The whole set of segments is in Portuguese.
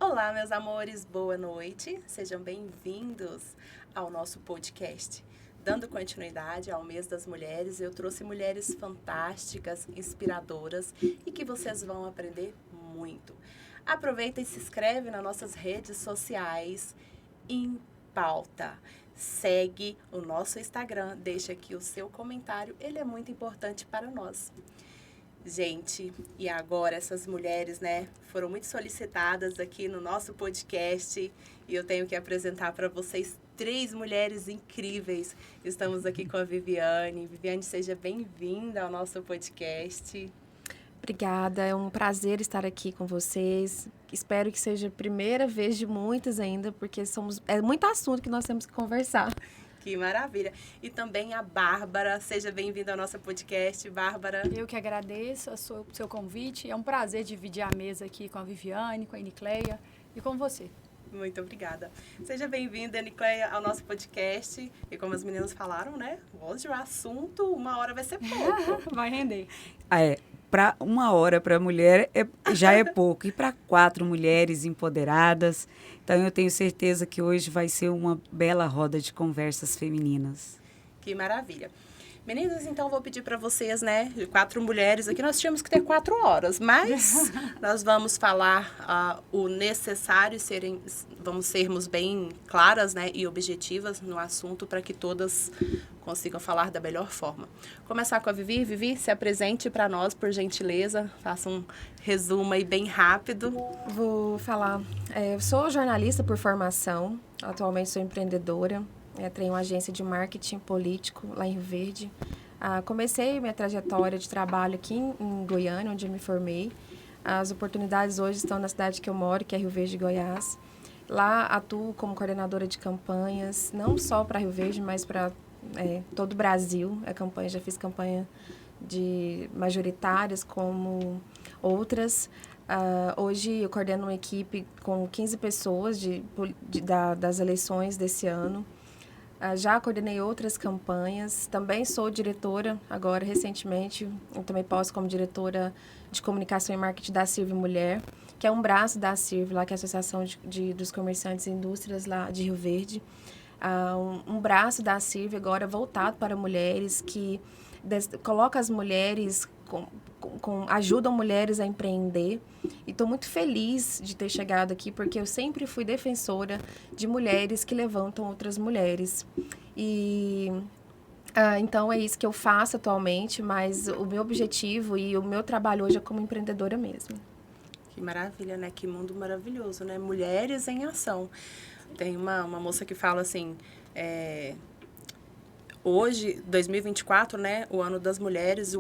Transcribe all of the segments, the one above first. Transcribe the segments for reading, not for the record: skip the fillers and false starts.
Olá, meus amores, boa noite. Sejam bem-vindos ao nosso podcast. Dando continuidade ao Mês das Mulheres, eu trouxe mulheres fantásticas, inspiradoras e que vocês vão aprender muito. Aproveita e se inscreve nas nossas redes sociais em pauta. Segue o nosso Instagram, deixa aqui o seu comentário, ele é muito importante para nós. Gente, e agora essas mulheres, né, foram muito solicitadas aqui no nosso podcast e eu tenho que apresentar para vocês 3 mulheres incríveis. Estamos aqui com a Viviane. Viviane, seja bem-vinda ao nosso podcast. Obrigada, é um prazer estar aqui com vocês. Espero que seja a primeira vez de muitas ainda, porque é muito assunto que nós temos que conversar. Que maravilha. E também a Bárbara. Seja bem-vinda ao nosso podcast, Bárbara. Eu que agradeço o seu convite. É um prazer dividir a mesa aqui com a Viviane, com a Enicleia e com você. Muito obrigada. Seja bem-vinda, Enicleia, ao nosso podcast. E como as meninas falaram, né? Hoje o assunto, 1 hora vai ser pouco. Vai render. Para 1 hora para a mulher já é pouco. E para 4 mulheres empoderadas. Então, eu tenho certeza que hoje vai ser uma bela roda de conversas femininas. Que maravilha. Meninas, então vou pedir para vocês, né, 4 mulheres aqui, nós tínhamos que ter 4 horas, mas nós vamos falar o necessário e vamos sermos bem claras, né, e objetivas no assunto para que todas consigam falar da melhor forma. Começar com a Vivi. Vivi, se apresente para nós, por gentileza, faça um resumo aí bem rápido. Vou falar, eu sou jornalista por formação, atualmente sou empreendedora. Tenho uma agência de marketing político lá em Rio Verde. Comecei minha trajetória de trabalho aqui em Goiânia, onde eu me formei. As oportunidades hoje estão na cidade que eu moro, que é Rio Verde, Goiás. Lá atuo como coordenadora de campanhas, não só para Rio Verde, mas para todo o Brasil. Já fiz campanha de majoritárias como outras. Hoje eu coordeno uma equipe com 15 pessoas das eleições desse ano. Já coordenei outras campanhas, também sou diretora, agora recentemente, eu também posso como diretora de comunicação e marketing da CIRV Mulher, que é um braço da CIRV, lá, que é a Associação dos Comerciantes e Indústrias lá de Rio Verde. Um braço da CIRV agora voltado para mulheres, que coloca as mulheres, ajudam mulheres a empreender. E estou muito feliz de ter chegado aqui, porque eu sempre fui defensora de mulheres que levantam outras mulheres. E então é isso que eu faço atualmente, mas o meu objetivo e o meu trabalho hoje é como empreendedora mesmo. Que maravilha, né? Que mundo maravilhoso, né? Mulheres em ação. Tem uma moça que fala assim, hoje, 2024, né, o ano das mulheres,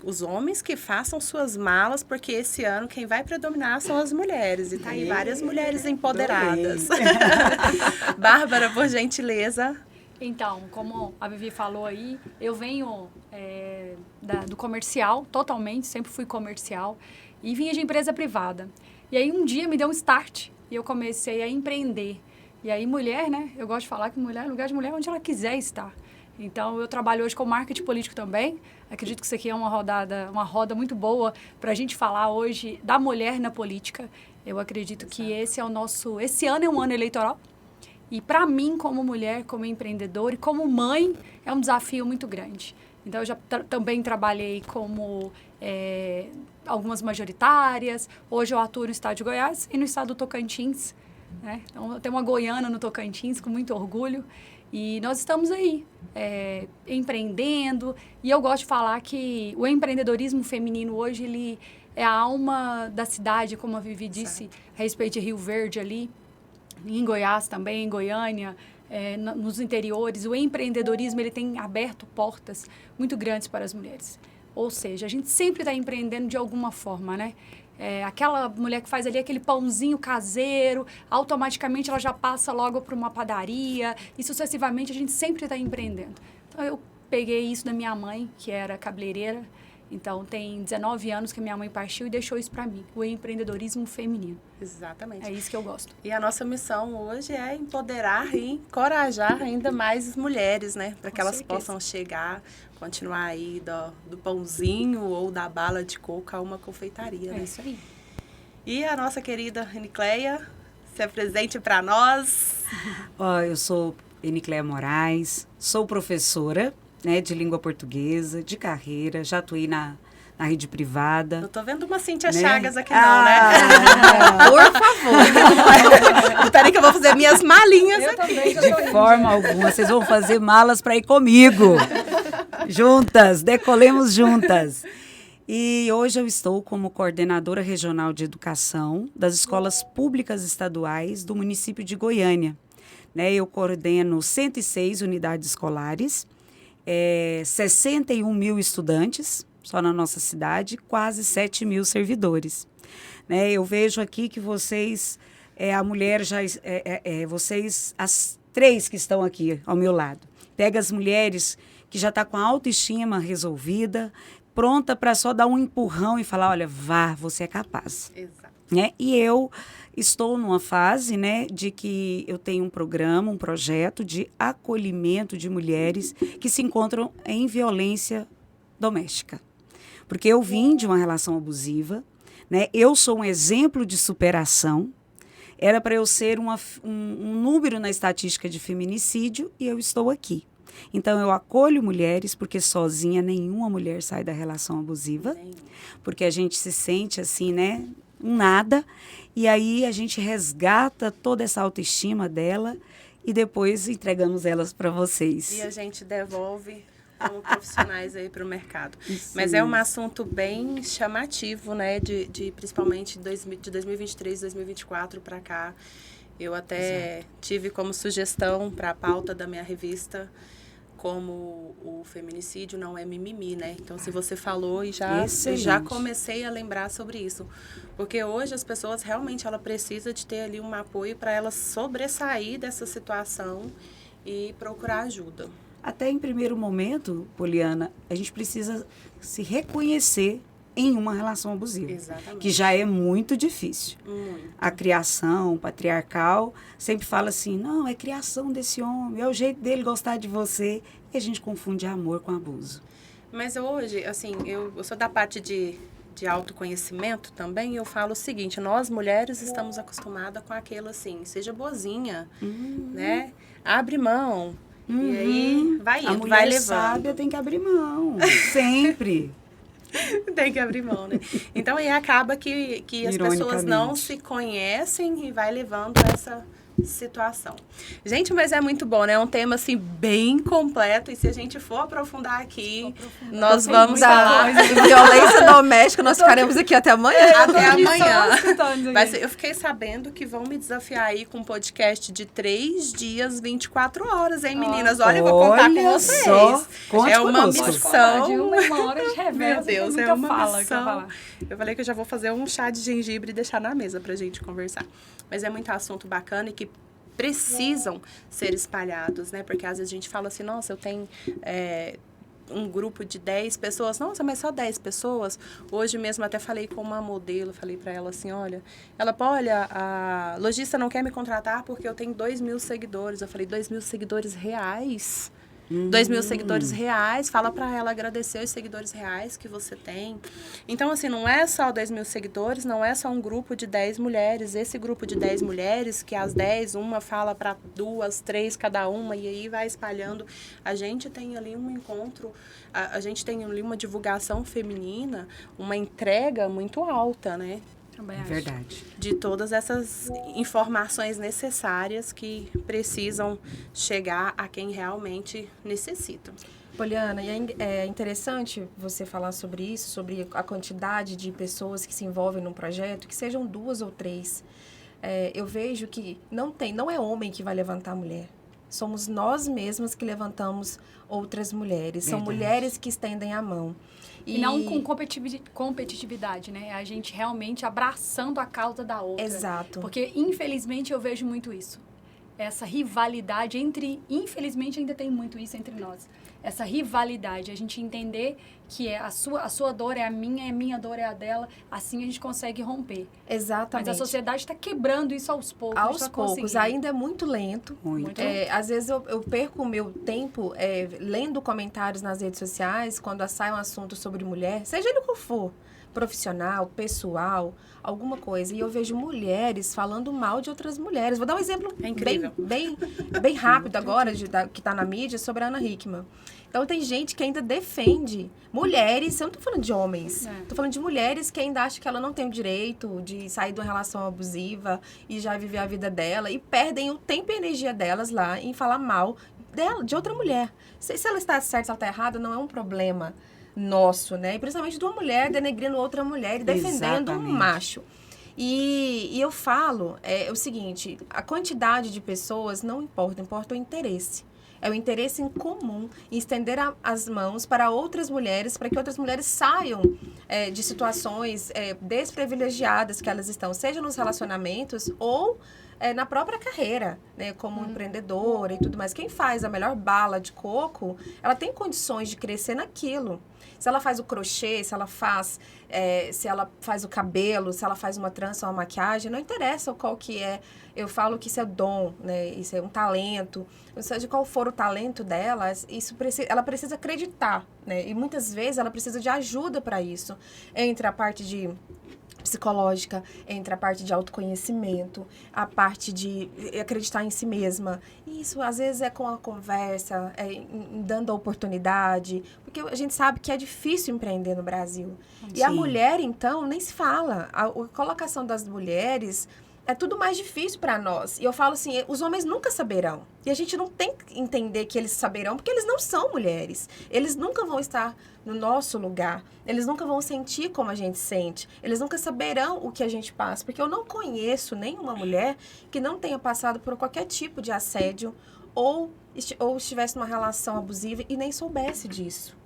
os homens que façam suas malas, porque esse ano quem vai predominar são as mulheres. E tá aí várias mulheres empoderadas. Bárbara, por gentileza. Então, como a Vivi falou aí, eu venho do comercial, totalmente, sempre fui comercial, e vinha de empresa privada. E aí um dia me deu um start e eu comecei a empreender. E aí mulher, né, eu gosto de falar que mulher, lugar de mulher é onde ela quiser estar. Então, eu trabalho hoje com marketing político também. Acredito que isso aqui é uma roda muito boa para a gente falar hoje da mulher na política. Eu acredito que esse ano é um ano eleitoral. E para mim, como mulher, como empreendedora e como mãe, é um desafio muito grande. Então, eu já também trabalhei como algumas majoritárias. Hoje eu atuo no estado de Goiás e no estado do Tocantins. Né? Então, eu tenho uma goiana no Tocantins, com muito orgulho. E nós estamos aí, empreendendo. E eu gosto de falar que o empreendedorismo feminino hoje, ele é a alma da cidade, como a Vivi disse, a respeito de Rio Verde ali, em Goiás também, em Goiânia, nos interiores. O empreendedorismo, ele tem aberto portas muito grandes para as mulheres. Ou seja, a gente sempre está empreendendo de alguma forma, né? Aquela mulher que faz ali aquele pãozinho caseiro, automaticamente ela já passa logo para uma padaria e sucessivamente a gente sempre está empreendendo. Então, eu peguei isso da minha mãe, que era cabeleireira, Então, tem 19 anos que minha mãe partiu e deixou isso para mim, o empreendedorismo feminino. Exatamente. É isso que eu gosto. E a nossa missão hoje é empoderar e encorajar ainda mais as mulheres, né? Para que elas possam chegar, continuar aí do pãozinho ou da bala de coco a uma confeitaria, né? É isso aí. E a nossa querida Enicleia, se apresente para nós. Eu sou Enicleia Moraes, sou professora, né, de língua portuguesa, de carreira, já atuei na rede privada. Eu tô vendo uma Cíntia né? Chagas aqui não, né? Por favor. Peraí que eu vou fazer minhas malinhas Eu aqui. também já tô De indo. forma alguma, vocês vão fazer malas para ir comigo. Juntas, decolemos juntas. E hoje eu estou como coordenadora regional de educação das escolas públicas estaduais do município de Goiânia. Né, eu coordeno 106 unidades escolares, 61 mil estudantes, só na nossa cidade, quase 7 mil servidores. Né, eu vejo aqui que vocês, a mulher já, vocês, as 3 que estão aqui ao meu lado, pega as mulheres que já estão com a autoestima resolvida, pronta para só dar um empurrão e falar, olha, vá, você é capaz. Exato. Né? E eu estou numa fase, né, de que eu tenho um programa, um projeto de acolhimento de mulheres que se encontram em violência doméstica. Porque eu vim de uma relação abusiva, né? Eu sou um exemplo de superação. Era para eu ser um número na estatística de feminicídio e eu estou aqui. Então, eu acolho mulheres, porque sozinha nenhuma mulher sai da relação abusiva, porque a gente se sente assim, né, um nada, e aí a gente resgata toda essa autoestima dela e depois entregamos elas para vocês. E a gente devolve como profissionais aí para o mercado. Isso. Mas é um assunto bem chamativo, né, de principalmente de 2023, 2024 para cá. Eu até tive como sugestão para a pauta da minha revista como o feminicídio não é mimimi, né? Então, se você falou e já comecei a lembrar sobre isso. Porque hoje as pessoas realmente, ela precisa de ter ali um apoio para ela sobressair dessa situação e procurar ajuda. Até em primeiro momento, Poliana, a gente precisa se reconhecer em uma relação abusiva. Exatamente. Que já é muito difícil. Muito. A criação patriarcal sempre fala assim, não, é criação desse homem, é o jeito dele gostar de você. E a gente confunde amor com abuso. Mas hoje, assim, eu sou da parte de autoconhecimento também, eu falo o seguinte, nós mulheres estamos acostumadas com aquilo assim, seja boazinha, né? Abre mão. E aí vai indo, a mulher vai levando. sábia tem que abrir mão, sempre. Tem que abrir mão, né? Então, aí acaba que as pessoas não se conhecem e vai levando essa situação. Gente, mas é muito bom, né? É um tema, assim, bem completo. E se a gente for aprofundar aqui, nós vamos falar de violência doméstica. Nós ficaremos aqui até amanhã. Até amanhã. Mas eu fiquei sabendo que vão me desafiar aí com um podcast de 3 dias, 24 horas, hein, meninas? Olha, eu vou contar com vocês. Só. Conte é uma conosco. missão. De uma hora de reversa. Meu Deus, é uma missão. Eu falei que eu já vou fazer um chá de gengibre e deixar na mesa pra gente conversar. Mas é muito assunto bacana e que precisam ser espalhados, né? Porque às vezes a gente fala assim, nossa, eu tenho um grupo de 10 pessoas. Nossa, mas só 10 pessoas? Hoje mesmo até falei com uma modelo, falei pra ela assim, olha, a lojista não quer me contratar porque eu tenho 2.000 seguidores. Eu falei, 2.000 seguidores reais? 2.000 seguidores reais, fala para ela agradecer os seguidores reais que você tem. Então, assim, não é só 2.000 seguidores, não é só um grupo de 10 mulheres. Esse grupo de 10 mulheres, que as 10, uma fala para 2, 3 cada uma, e aí vai espalhando. A gente tem ali um encontro, a gente tem ali uma divulgação feminina, uma entrega muito alta, né? É verdade. De todas essas informações necessárias que precisam chegar a quem realmente necessita. Poliana, e é interessante você falar sobre isso, sobre a quantidade de pessoas que se envolvem num projeto, que sejam 2 ou 3. Eu vejo que não é homem que vai levantar a mulher. Somos nós mesmas que levantamos outras mulheres. São mulheres que estendem a mão. E não com competitividade, né? A gente realmente abraçando a causa da outra. Exato. Porque, infelizmente, eu vejo muito isso. essa rivalidade infelizmente ainda tem muito isso entre nós, essa rivalidade, a gente entender que a sua dor é a minha dor é a dela, assim a gente consegue romper. Exatamente. Mas a sociedade está quebrando isso aos poucos. Aos poucos, ainda é muito lento. Muito. Às vezes eu perco o meu tempo lendo comentários nas redes sociais, quando sai um assunto sobre mulher, seja ele qual for, profissional, pessoal, alguma coisa. E eu vejo mulheres falando mal de outras mulheres. Vou dar um exemplo bem rápido agora, que está na mídia, sobre a Ana Hickman. Então, tem gente que ainda defende mulheres, eu não estou falando de homens, estou falando de mulheres que ainda acham que ela não tem o direito de sair de uma relação abusiva e já viver a vida dela e perdem o tempo e a energia delas lá em falar mal dela, de outra mulher. Se ela está certa, se ela está errada, não é um problema nosso, né? E principalmente de uma mulher denegrindo outra mulher e defendendo um macho. E eu falo o seguinte, a quantidade de pessoas não importa, importa o interesse. É o interesse em comum, em estender as mãos para outras mulheres, para que outras mulheres saiam de situações desprivilegiadas que elas estão, seja nos relacionamentos ou na própria carreira, né, como empreendedora e tudo mais. Quem faz a melhor bala de coco, ela tem condições de crescer naquilo. Se ela faz o crochê, se ela faz o cabelo, se ela faz uma trança ou uma maquiagem, não interessa qual que é. Eu falo que isso é dom, né? Isso é um talento. Ou seja, qual for o talento dela, ela precisa acreditar, né? E muitas vezes ela precisa de ajuda para isso. Entre a parte de psicológica, entre a parte de autoconhecimento, a parte de acreditar em si mesma. Isso, às vezes, é com a conversa, dando a oportunidade, porque a gente sabe que é difícil empreender no Brasil. Sim. E a mulher, então, nem se fala. A colocação das mulheres é tudo mais difícil para nós. E eu falo assim, os homens nunca saberão. E a gente não tem que entender que eles saberão, porque eles não são mulheres. Eles nunca vão estar no nosso lugar. Eles nunca vão sentir como a gente sente. Eles nunca saberão o que a gente passa. Porque eu não conheço nenhuma mulher que não tenha passado por qualquer tipo de assédio ou estivesse numa relação abusiva e nem soubesse disso.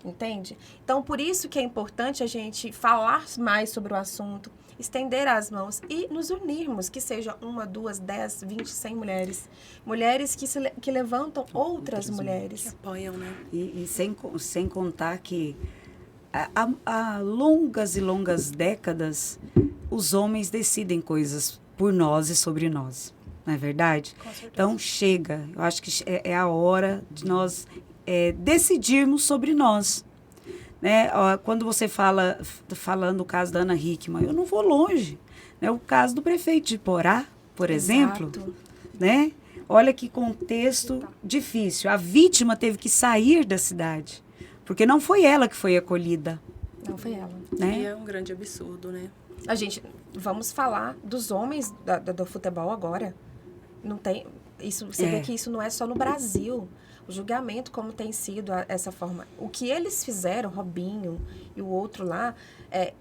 Entende? Então, por isso que é importante a gente falar mais sobre o assunto, estender as mãos e nos unirmos, que seja 1, 2, 10, 20, 100 mulheres. Mulheres que levantam outras mulheres. Que apoiam, né? E sem contar que há longas e longas décadas, os homens decidem coisas por nós e sobre nós. Não é verdade? Com certeza. Então, chega. Eu acho que é a hora de nós decidirmos sobre nós. Né? Quando você falando o caso da Ana Hickman, eu não vou longe. Né? O caso do prefeito de Porá, por exemplo, né? Olha que contexto difícil. A vítima teve que sair da cidade, porque não foi ela que foi acolhida. Não foi ela. Né? E é um grande absurdo, né? Vamos falar dos homens do futebol agora. Não tem... Você vê que isso não é só no Brasil. O julgamento, como tem sido essa forma. O que eles fizeram, Robinho e o outro lá,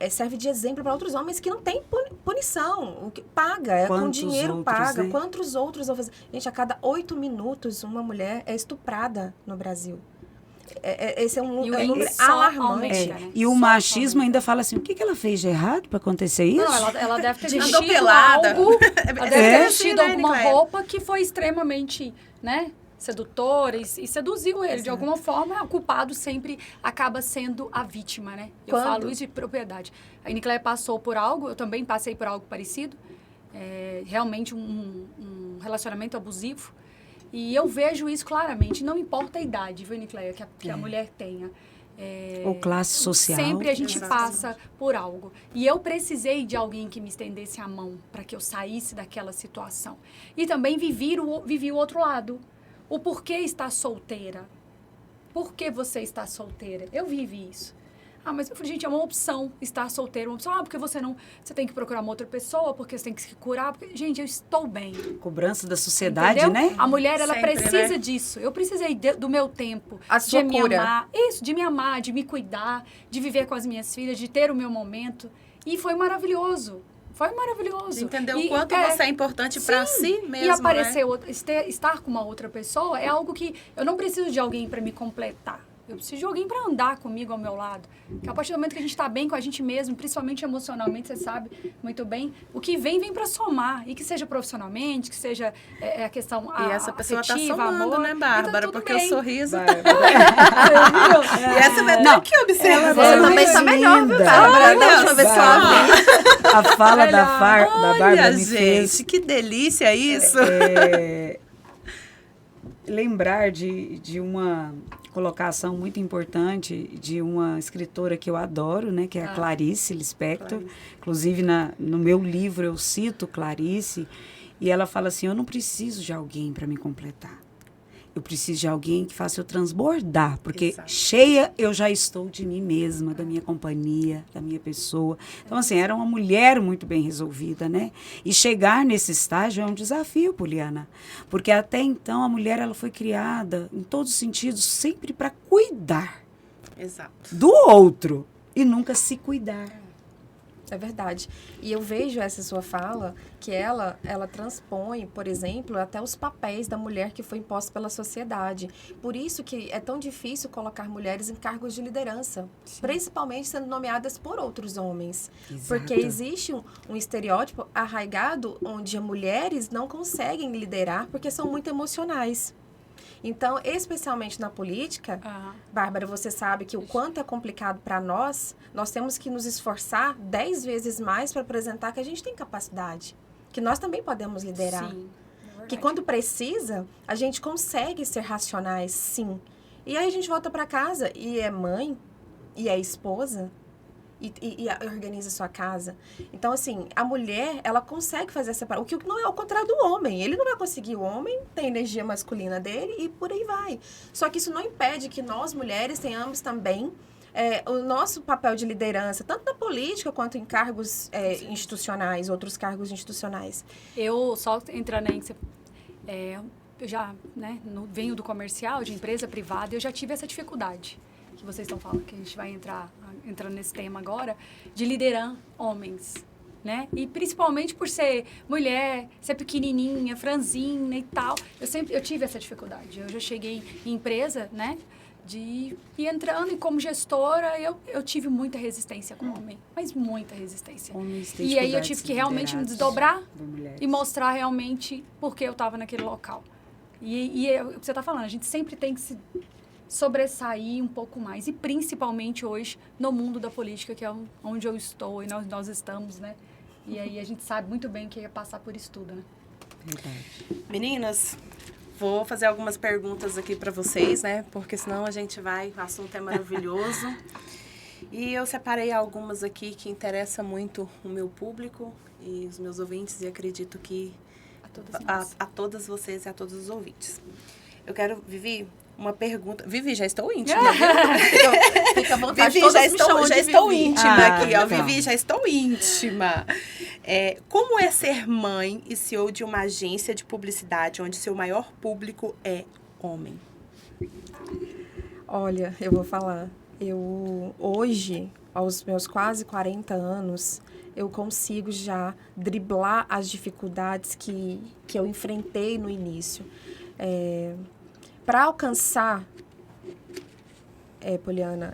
serve de exemplo para outros homens que não têm punição. Paga, com dinheiro outros, paga. né? Quantos outros vão fazer? Gente, a cada 8 minutos, uma mulher é estuprada no Brasil. Esse é um número alarmante. E o machismo ainda fala assim, o que ela fez de errado para acontecer isso? Não, ela deve ter Andou vestido pelada. algo, ela deve ter vestido né, alguma Nicléia? roupa que foi extremamente, né, sedutora e seduziu ele. De alguma forma, o culpado sempre acaba sendo a vítima, né? Eu falo isso de propriedade. A Nicléia passou por algo, eu também passei por algo parecido. Realmente um relacionamento abusivo. E eu vejo isso claramente. Não importa a idade, viu, Nicléia, que a mulher tenha. Ou classe social. Sempre a gente Exatamente. passa por algo. E eu precisei de alguém que me estendesse a mão para que eu saísse daquela situação. E também vivi o outro lado. O porquê estar solteira. Por que você está solteira? Eu vivi isso. Mas eu falei, gente, é uma opção estar solteira. Uma opção, porque você tem que procurar uma outra pessoa, porque você tem que se curar. Porque, gente, eu estou bem. Cobrança da sociedade, Entendeu? né? A mulher, ela Sempre, precisa né? disso. Eu precisei do meu tempo. A sua de me cura. amar. Isso, de me amar, de me cuidar, de viver com as minhas filhas, de ter o meu momento. E foi maravilhoso. Foi maravilhoso. De entender o quanto você é importante para si mesmo, E aparecer, né? estar com uma outra pessoa é algo que eu não preciso de alguém para me completar. Eu preciso de alguém para andar comigo ao meu lado. Que a partir do momento que a gente está bem com a gente mesmo, principalmente emocionalmente, você sabe muito bem, o que vem para somar. E que seja profissionalmente, que seja a questão E essa pessoa afetiva, tá somando, amor, né, Bárbara? tá porque bem. o sorriso... E essa vai ter que observar. Você também está melhor, viu, Bárbara? Deixa eu ver se eu abri. A fala da Bárbara Olha, me gente, fez que delícia isso. lembrar de uma colocação muito importante de uma escritora que eu adoro, né, que é a Clarice Lispector. Clarice. Inclusive, no meu livro, eu cito Clarice, e ela fala assim, eu não preciso de alguém para me completar. Eu preciso de alguém que faça eu transbordar, porque Exato. cheia eu já estou de mim mesma, da minha companhia, da minha pessoa. Então, assim, era uma mulher muito bem resolvida, né? E chegar nesse estágio é um desafio, Poliana, porque até então a mulher ela foi criada, em todos os sentidos, sempre para cuidar Exato. do outro e nunca se cuidar. É verdade. E eu vejo essa sua fala, que ela transpõe, por exemplo, até os papéis da mulher que foi imposta pela sociedade. Por isso que é tão difícil colocar mulheres em cargos de liderança, principalmente sendo nomeadas por outros homens. Exato. Porque existe um estereótipo arraigado onde as mulheres não conseguem liderar porque são muito emocionais. Então, especialmente na política, Bárbara, você sabe que o quanto é complicado para nós temos que nos esforçar 10 vezes mais para apresentar que a gente tem capacidade, que nós também podemos liderar. Sim, é Que quando precisa, a gente consegue ser racionais, sim. E aí a gente volta para casa e é mãe, e é esposa, e organiza a sua casa. Então, assim, a mulher, ela consegue fazer essa separação. O que não é o contrário do homem. Ele não vai conseguir. O homem tem a energia masculina dele e por aí vai. Só que isso não impede que nós, mulheres, tenhamos também o nosso papel de liderança, tanto na política quanto em cargos institucionais, outros cargos institucionais. Eu, só entrando aí, eu já venho do comercial, de empresa privada, eu já tive essa dificuldade que vocês estão falando, que a gente vai entrando nesse tema agora, de liderar homens, né? E principalmente por ser mulher, ser pequenininha, franzina e tal, eu tive essa dificuldade. Eu já cheguei em empresa, né? E entrando e como gestora, eu tive muita resistência com o homem, mas muita resistência. E aí eu tive que realmente me desdobrar e mostrar realmente por que eu estava naquele local. E é o que você está falando, a gente sempre tem que se sobressair um pouco mais, e principalmente hoje no mundo da política, que é onde eu estou e nós estamos, né? E aí a gente sabe muito bem o que é passar por isso tudo, né? Verdade. Meninas, vou fazer algumas perguntas aqui para vocês, né? Porque senão a gente vai, o assunto é maravilhoso. E eu separei algumas aqui que interessam muito o meu público e os meus ouvintes, e acredito que a todas vocês e a todos os ouvintes. Eu quero, Vivi, uma pergunta. Vivi, já estou íntima. Fica à vontade, Vivi, já todas estou Vivi. íntima aqui, ó. Então. Vivi, já estou íntima. Como é ser mãe e CEO de uma agência de publicidade onde seu maior público é homem? Olha, eu vou falar. Eu, hoje, aos meus quase 40 anos, eu consigo já driblar as dificuldades que eu enfrentei no início. Para alcançar, Poliana,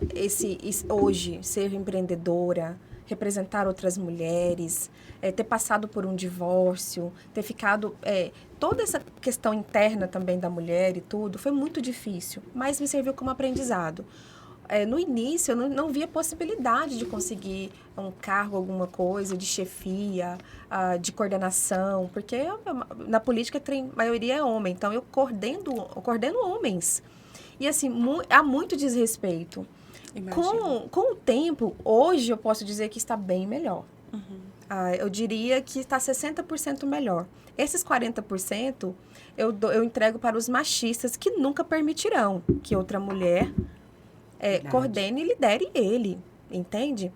hoje, ser empreendedora, representar outras mulheres, ter passado por um divórcio, ter ficado... toda essa questão interna também da mulher e tudo, foi muito difícil, mas me serviu como aprendizado. No início, eu não via possibilidade de conseguir um cargo, alguma coisa, de chefia, de coordenação, porque na política a maioria é homem, então eu coordeno homens. E assim, há muito desrespeito. Com o tempo, hoje eu posso dizer que está bem melhor. Uhum. Eu diria que está 60% melhor. Esses 40% eu entrego para os machistas que nunca permitirão que outra mulher coordene e lidere ele, entende?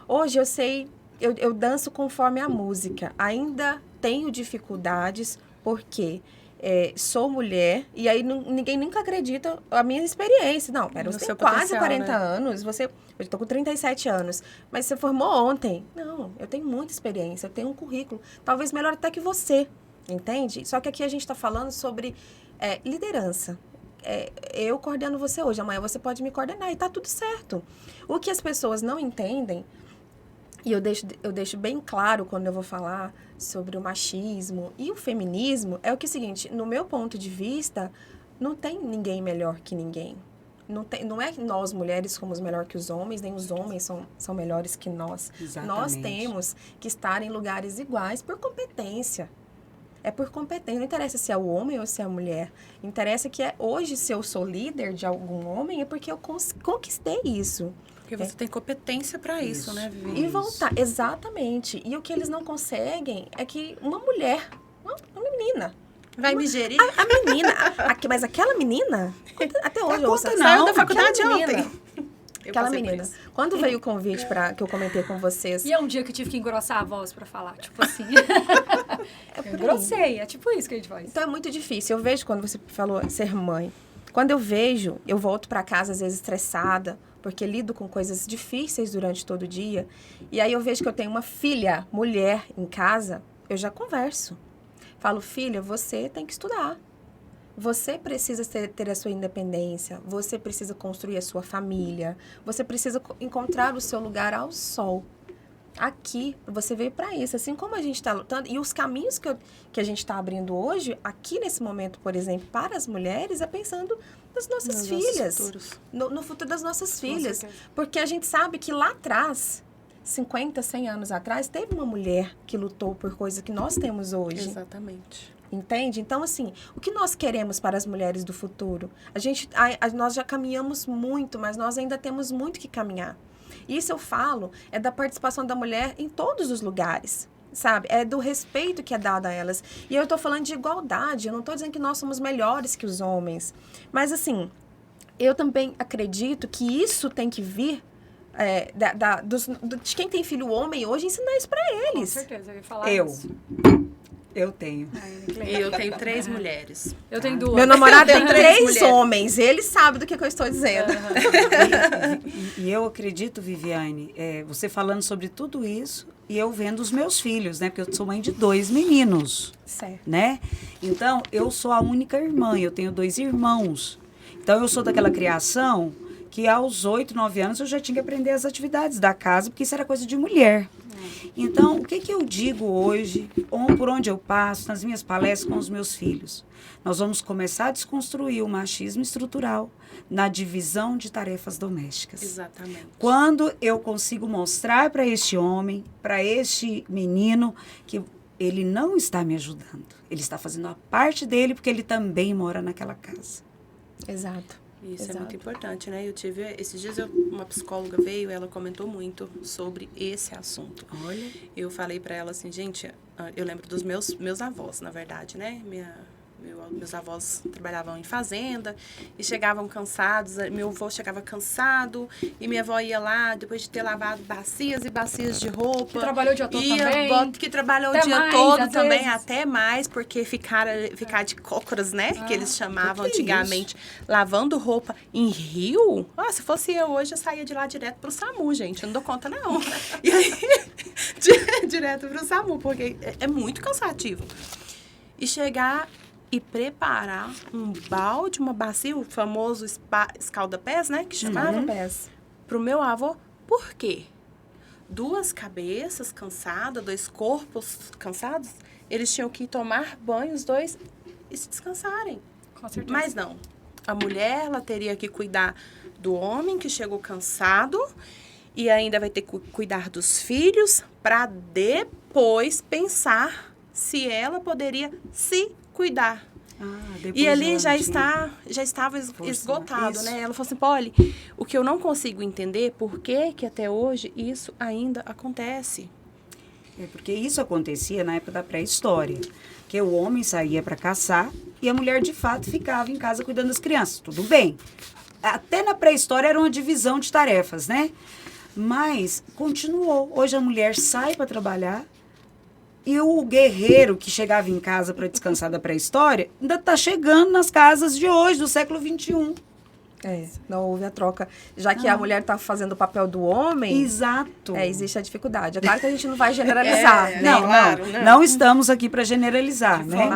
Hoje eu sei, eu danço conforme a música. Ainda tenho dificuldades porque sou mulher e aí ninguém nunca acredita a minha experiência. Não, você tem quase 40 anos, eu estou com 37 anos, mas você formou ontem. Não, eu tenho muita experiência, eu tenho um currículo, talvez melhor até que você, entende? Só que aqui a gente está falando sobre liderança. eu coordeno você hoje, amanhã você pode me coordenar e tá tudo certo. O que as pessoas não entendem, e eu deixo bem claro quando eu vou falar sobre o machismo e o feminismo, é o seguinte, no meu ponto de vista, não tem ninguém melhor que ninguém. Não é que nós, mulheres, somos melhor que os homens, nem os homens são melhores que nós. Exatamente. Nós temos que estar em lugares iguais por competência. É por competência. Não interessa se é o homem ou se é a mulher. Interessa que hoje, se eu sou líder de algum homem, é porque eu conquistei isso. Porque você tem competência para isso, né, Vivi? E voltar, exatamente. E o que eles não conseguem é que uma mulher, uma menina... Vai me gerir? A menina, mas aquela menina, até hoje eu ouço... Saiu da faculdade aquela ontem. menina, aquela menina. Quando veio o convite que eu comentei com vocês... E é um dia que eu tive que engrossar a voz pra falar, tipo assim. Eu por aí. engrossei, é tipo isso que a gente faz. Então é muito difícil. Eu vejo quando você falou ser mãe. Quando eu volto para casa às vezes estressada, porque lido com coisas difíceis durante todo o dia. E aí eu vejo que eu tenho uma filha, mulher, em casa, eu já converso. Falo, filha, você tem que estudar. Você precisa ter a sua independência. Você precisa construir a sua família. Você precisa encontrar o seu lugar ao sol. Aqui, você veio para isso. Assim como a gente está lutando. E os caminhos que a gente está abrindo hoje, aqui nesse momento, por exemplo, para as mulheres, é pensando nas nossas filhas. No futuro das nossas filhas. Porque a gente sabe que lá atrás... 50, 100 anos atrás, teve uma mulher que lutou por coisas que nós temos hoje. Exatamente. Entende? Então, assim, o que nós queremos para as mulheres do futuro? Nós já caminhamos muito, mas nós ainda temos muito que caminhar. Isso eu falo, é da participação da mulher em todos os lugares, sabe? É do respeito que é dado a elas. E eu estou falando de igualdade, eu não estou dizendo que nós somos melhores que os homens. Mas, assim, eu também acredito que isso tem que vir de quem tem filho homem hoje, ensinar isso pra eles. Com certeza, eu ia falar Eu. isso. Eu tenho. E eu tenho 3 mulheres. Eu tenho 2. Meu namorado tem Três 3 mulheres. homens. Ele sabe do que eu estou dizendo. E eu acredito, Viviane, você falando sobre tudo isso e eu vendo os meus filhos, né? Porque eu sou mãe de 2 meninos, Certo. né? Então, eu sou a única irmã, eu tenho 2 irmãos. Então, eu sou daquela criação que aos 8, 9 anos eu já tinha que aprender as atividades da casa, porque isso era coisa de mulher. Então, o que eu digo hoje, ou por onde eu passo, nas minhas palestras com os meus filhos? Nós vamos começar a desconstruir o machismo estrutural na divisão de tarefas domésticas. Exatamente. Quando eu consigo mostrar para este homem, para este menino, que ele não está me ajudando. Ele está fazendo a parte dele, porque ele também mora naquela casa. Exato. Isso Exato. é muito importante, né? Esses dias uma psicóloga veio, ela comentou muito sobre esse assunto. Olha. Eu falei pra ela assim, gente, eu lembro dos meus avós, na verdade, né? Meus avós trabalhavam em fazenda e chegavam cansados. Meu avô chegava cansado e minha avó ia lá, depois de ter lavado bacias e bacias de roupa. Que trabalhou o dia todo também. Que trabalhou Até o dia mais, todo às também, vezes. até mais, porque ficar de cócoras, né? Que eles chamavam que é antigamente, lavando roupa em rio. Se fosse eu hoje, eu saía de lá direto pro SAMU, gente. Eu não dou conta, não. E aí, direto pro SAMU, porque é muito cansativo. E chegar e preparar um balde, uma bacia, o famoso escalda-pés, né? Que chamava. Pro meu avô. Por quê? 2 cabeças cansadas, 2 corpos cansados, eles tinham que tomar banho, os 2, e se descansarem. Com certeza. Mas não. A mulher, ela teria que cuidar do homem que chegou cansado e ainda vai ter que cuidar dos filhos para depois pensar se ela poderia se cuidar. E ali já estava esgotado, né? Ela falou assim, Polly, o que eu não consigo entender, por que até hoje isso ainda acontece? Porque isso acontecia na época da pré-história, que o homem saía para caçar e a mulher, de fato, ficava em casa cuidando das crianças. Tudo bem. Até na pré-história era uma divisão de tarefas, né? Mas continuou. Hoje a mulher sai para trabalhar e o guerreiro que chegava em casa para descansar da pré-história ainda está chegando nas casas de hoje, do século XXI. Não houve a troca. Já que a mulher está fazendo o papel do homem... Exato. Existe a dificuldade. É claro que a gente não vai generalizar, né? Não estamos aqui para generalizar, né?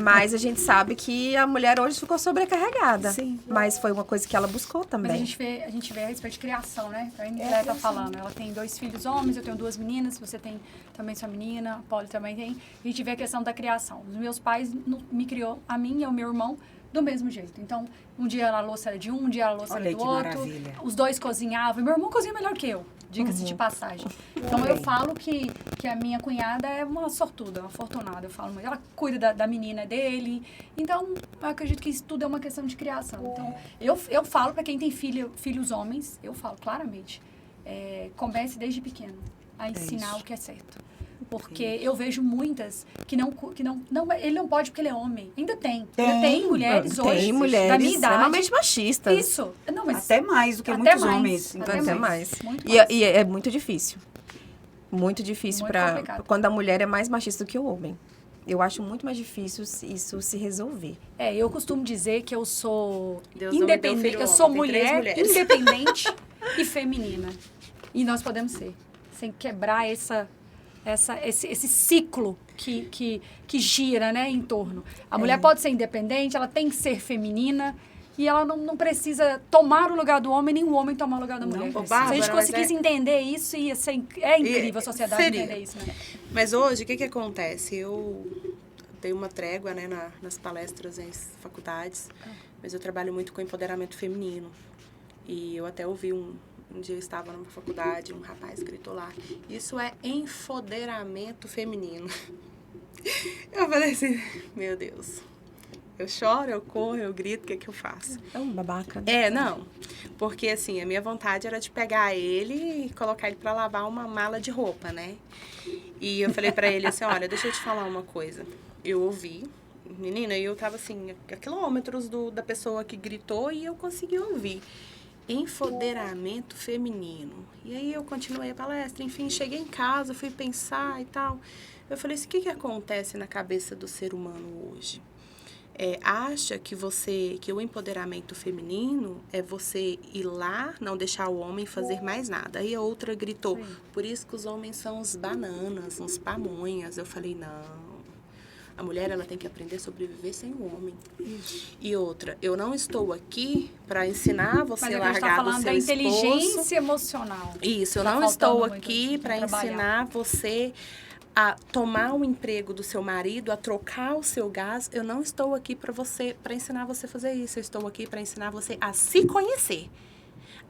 Mas a gente sabe que a mulher hoje ficou sobrecarregada. Sim. Mas foi uma coisa que ela buscou também. Mas a gente vê a respeito de criação, né? A Anitta tá falando. Ela tem 2 filhos homens, eu tenho 2 meninas, você tem também sua menina, a Polly também tem. A gente vê a questão da criação. Os meus pais me criou, a mim e ao meu irmão, do mesmo jeito. Então, um dia a louça era de um dia a louça era do outro. Maravilha. Os 2 cozinhavam. Meu irmão cozinha melhor que eu, diga-se de passagem. Então, eu falo que a minha cunhada é uma sortuda, uma afortunada. Eu falo, ela cuida da menina dele. Então, eu acredito que isso tudo é uma questão de criação. Então, eu falo para quem tem filhos homens, eu falo claramente, comece desde pequeno a ensinar o que é certo. Porque eu vejo muitas que não, ele não pode porque ele é homem. Ainda tem mulheres hoje tem mulheres da minha idade. Extremamente machistas. Isso. Não, mas até mais do que muitos homens. Até mais. Muito mais. E é muito difícil. Muito difícil complicado. Quando a mulher é mais machista do que o homem. Eu acho muito mais difícil isso se resolver. Eu costumo dizer que eu sou Deus independente. Eu sou mulher independente e feminina. E nós podemos ser. Sem quebrar esse ciclo que gira, né, em torno. A mulher pode ser independente, ela tem que ser feminina e ela não precisa tomar o lugar do homem, nem o homem tomar o lugar da mulher. Se a gente conseguisse entender isso, ia ser incrível a sociedade entender isso, né? Mas hoje, o que acontece? Eu dei uma trégua, né, nas palestras em faculdades, mas eu trabalho muito com empoderamento feminino. E eu até ouvi um dia eu estava numa faculdade, um rapaz gritou lá, isso é empoderamento feminino. Eu falei assim, meu Deus, eu choro, eu corro, eu grito, o que eu faço? É um babaca, né? Não, porque assim, a minha vontade era de pegar ele e colocar ele para lavar uma mala de roupa, né? E eu falei para ele assim, olha, deixa eu te falar uma coisa. Eu ouvi, menina, e eu tava assim, a quilômetros da pessoa que gritou e eu consegui ouvir. Empoderamento feminino. E aí eu continuei a palestra, enfim, cheguei em casa, fui pensar e tal. Eu falei assim, o que acontece na cabeça do ser humano hoje? Acha que o empoderamento feminino é você ir lá, não deixar o homem fazer mais nada. Aí a outra gritou, sim, por isso que os homens são uns bananas, uns pamonhas. Eu falei, não. A mulher, ela tem que aprender a sobreviver sem o homem. Isso. E outra, eu não estou aqui para ensinar você a largar do seu esposo. Mas a gente está falando da inteligência emocional. Isso, eu não estou aqui para ensinar você a tomar o emprego do seu marido, a trocar o seu gás. Eu não estou aqui para ensinar você a fazer isso. Eu estou aqui para ensinar você a se conhecer,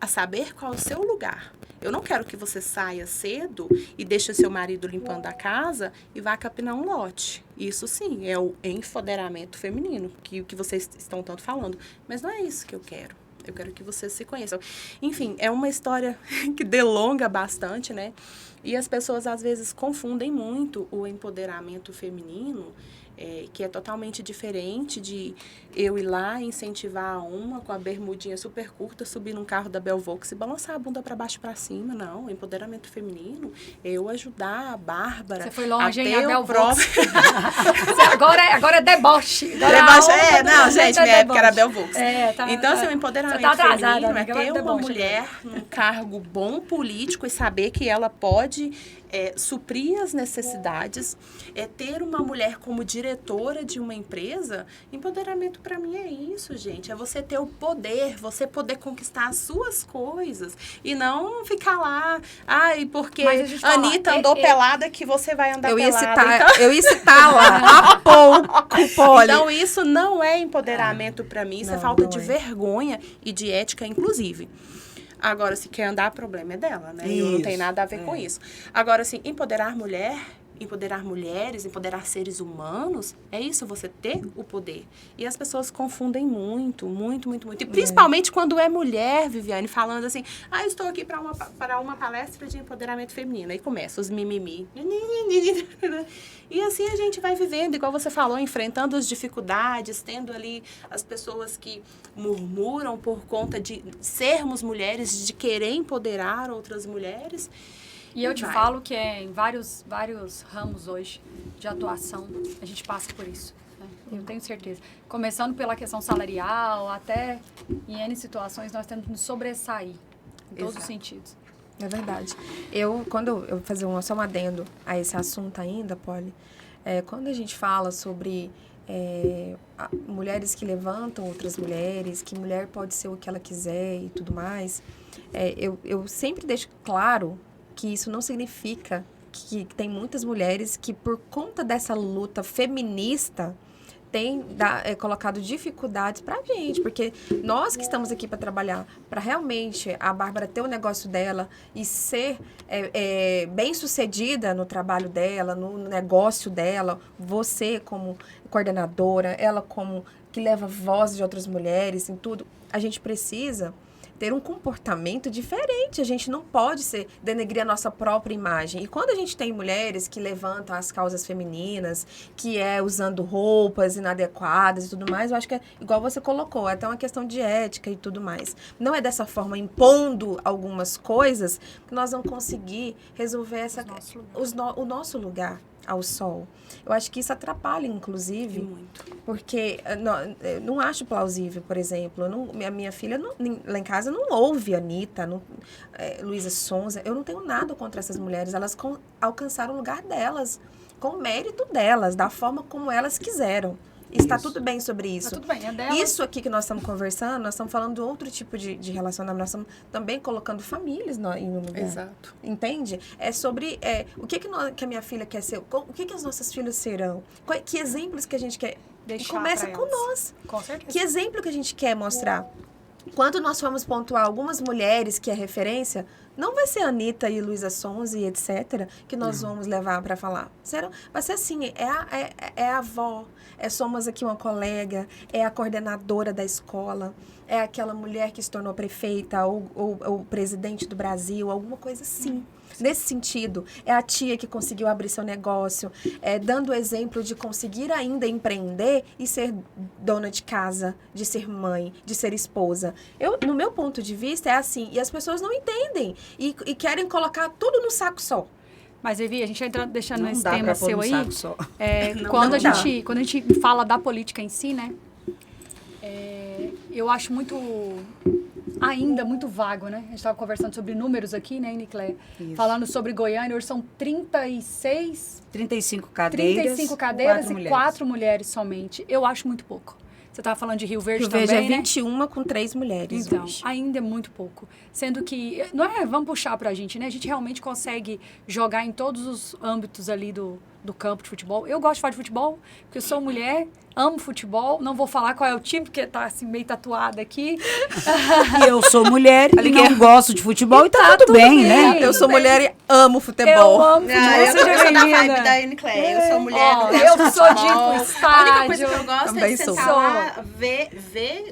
a saber qual é o seu lugar. Eu não quero que você saia cedo e deixe o seu marido limpando a casa e vá capinar um lote. Isso sim, é o empoderamento feminino, que vocês estão tanto falando. Mas não é isso que eu quero. Eu quero que vocês se conheçam. Enfim, é uma história que delonga bastante, né? E as pessoas, às vezes, confundem muito o empoderamento feminino, que é totalmente diferente de eu ir lá incentivar uma com a bermudinha super curta, subir num carro da Belvox e balançar a bunda para baixo e para cima. Não, o empoderamento feminino é eu ajudar a Bárbara. Você foi longe, hein, a Belvox. agora é deboche. Não, gente, minha época era Belvox. Então, assim, o empoderamento atrasada, feminino é ter uma mulher num cargo bom político e saber que ela pode suprir as necessidades, ter uma mulher como diretora de uma empresa. Empoderamento para mim é isso, gente, é você ter o poder, você poder conquistar as suas coisas e não ficar lá, porque a Anitta andou pelada que você vai andar pelada. Eu ia citar lá, há pouco, Polly. Então isso não é empoderamento para mim, isso é falta de vergonha e de ética, inclusive. Agora, se quer andar, o problema é dela, né? Eu não tenho nada a ver com isso. Agora, assim, empoderar mulheres, empoderar seres humanos, é isso, você ter o poder. E as pessoas confundem muito. E principalmente quando é mulher, Viviane, falando assim, eu estou aqui para uma palestra de empoderamento feminino. Aí começa os mimimi. E assim a gente vai vivendo, igual você falou, enfrentando as dificuldades, tendo ali as pessoas que murmuram por conta de sermos mulheres, de querer empoderar outras mulheres. E eu te falo que em vários ramos hoje de atuação, a gente passa por isso. Né? Eu tenho certeza. Começando pela questão salarial, até em N situações, nós temos que nos sobressair em todos os sentidos. É verdade. Quando eu fazer só um adendo a esse assunto ainda, Polly, quando a gente fala sobre mulheres que levantam outras mulheres, que mulher pode ser o que ela quiser e tudo mais, eu sempre deixo claro que isso não significa que tem muitas mulheres que, por conta dessa luta feminista, tem colocado dificuldades para a gente, porque nós que estamos aqui para trabalhar, para realmente a Bárbara ter o negócio dela e ser bem-sucedida no trabalho dela, no negócio dela, você como coordenadora, ela como que leva voz de outras mulheres em tudo, a gente precisa ter um comportamento diferente. A gente não pode denegrir a nossa própria imagem. E quando a gente tem mulheres que levantam as causas femininas, que usando roupas inadequadas e tudo mais, eu acho que é igual você colocou, é até uma questão de ética e tudo mais. Não é dessa forma, impondo algumas coisas, que nós vamos conseguir resolver o nosso lugar ao sol. Eu acho que isso atrapalha, inclusive, muito. Porque não acho plausível, por exemplo, a minha filha lá em casa não ouve Anitta, Luísa Sonza. Eu não tenho nada contra essas mulheres. Elas alcançaram o lugar delas, com o mérito delas, da forma como elas quiseram. Está tudo bem sobre isso. Tudo bem, é dela. Isso aqui que nós estamos conversando, nós estamos falando de outro tipo de relacionamento. Nós estamos também colocando famílias em um lugar. Exato. Entende? É sobre o que a minha filha quer ser, o que as nossas filhas serão, que exemplos que a gente quer. Deixar Começa pra com elas. nós. Com certeza. Que exemplo que a gente quer mostrar? Quando nós formos pontuar algumas mulheres que é referência, não vai ser a Anitta e Luísa Sonza e etc. que nós vamos levar para falar. Vai ser assim, é a avó, somos aqui uma colega, é a coordenadora da escola, é aquela mulher que se tornou prefeita ou presidente do Brasil, alguma coisa assim. Nesse sentido, é a tia que conseguiu abrir seu negócio, dando o exemplo de conseguir ainda empreender e ser dona de casa, de ser mãe, de ser esposa. No meu ponto de vista, é assim. E as pessoas não entendem e querem colocar tudo no saco só. Mas, Evi, a gente vai deixando Não esse dá tema pra pôr seu no aí. saco só. Quando a dá. gente fala da política em si, né? Eu acho ainda muito vago, né? A gente estava conversando sobre números aqui, né, Nicléia? Falando sobre Goiânia, hoje são 35 cadeiras. 35 cadeiras e mulheres. 4 mulheres somente. Eu acho muito pouco. Você estava falando de Rio Verde Rio também, Verde é né? 21 com 3 mulheres Então, hoje. ainda é muito pouco. Sendo que, vamos puxar pra gente, né? A gente realmente consegue jogar em todos os âmbitos ali do campo de futebol. Eu gosto de falar de futebol, porque eu sou mulher, amo futebol. Não vou falar qual é o time, porque tá assim meio tatuado aqui. E eu sou mulher e não gosto de futebol e tá tudo bem, né? Eu sou mulher e amo futebol. Eu amo futebol. Eu Seja sou da bem-vinda. vibe da Uniclé. Eu sou mulher, não gosto Eu de sou de ir futebol. pro A estádio. única coisa que eu gosto é Também de sou. sentar lá, ver,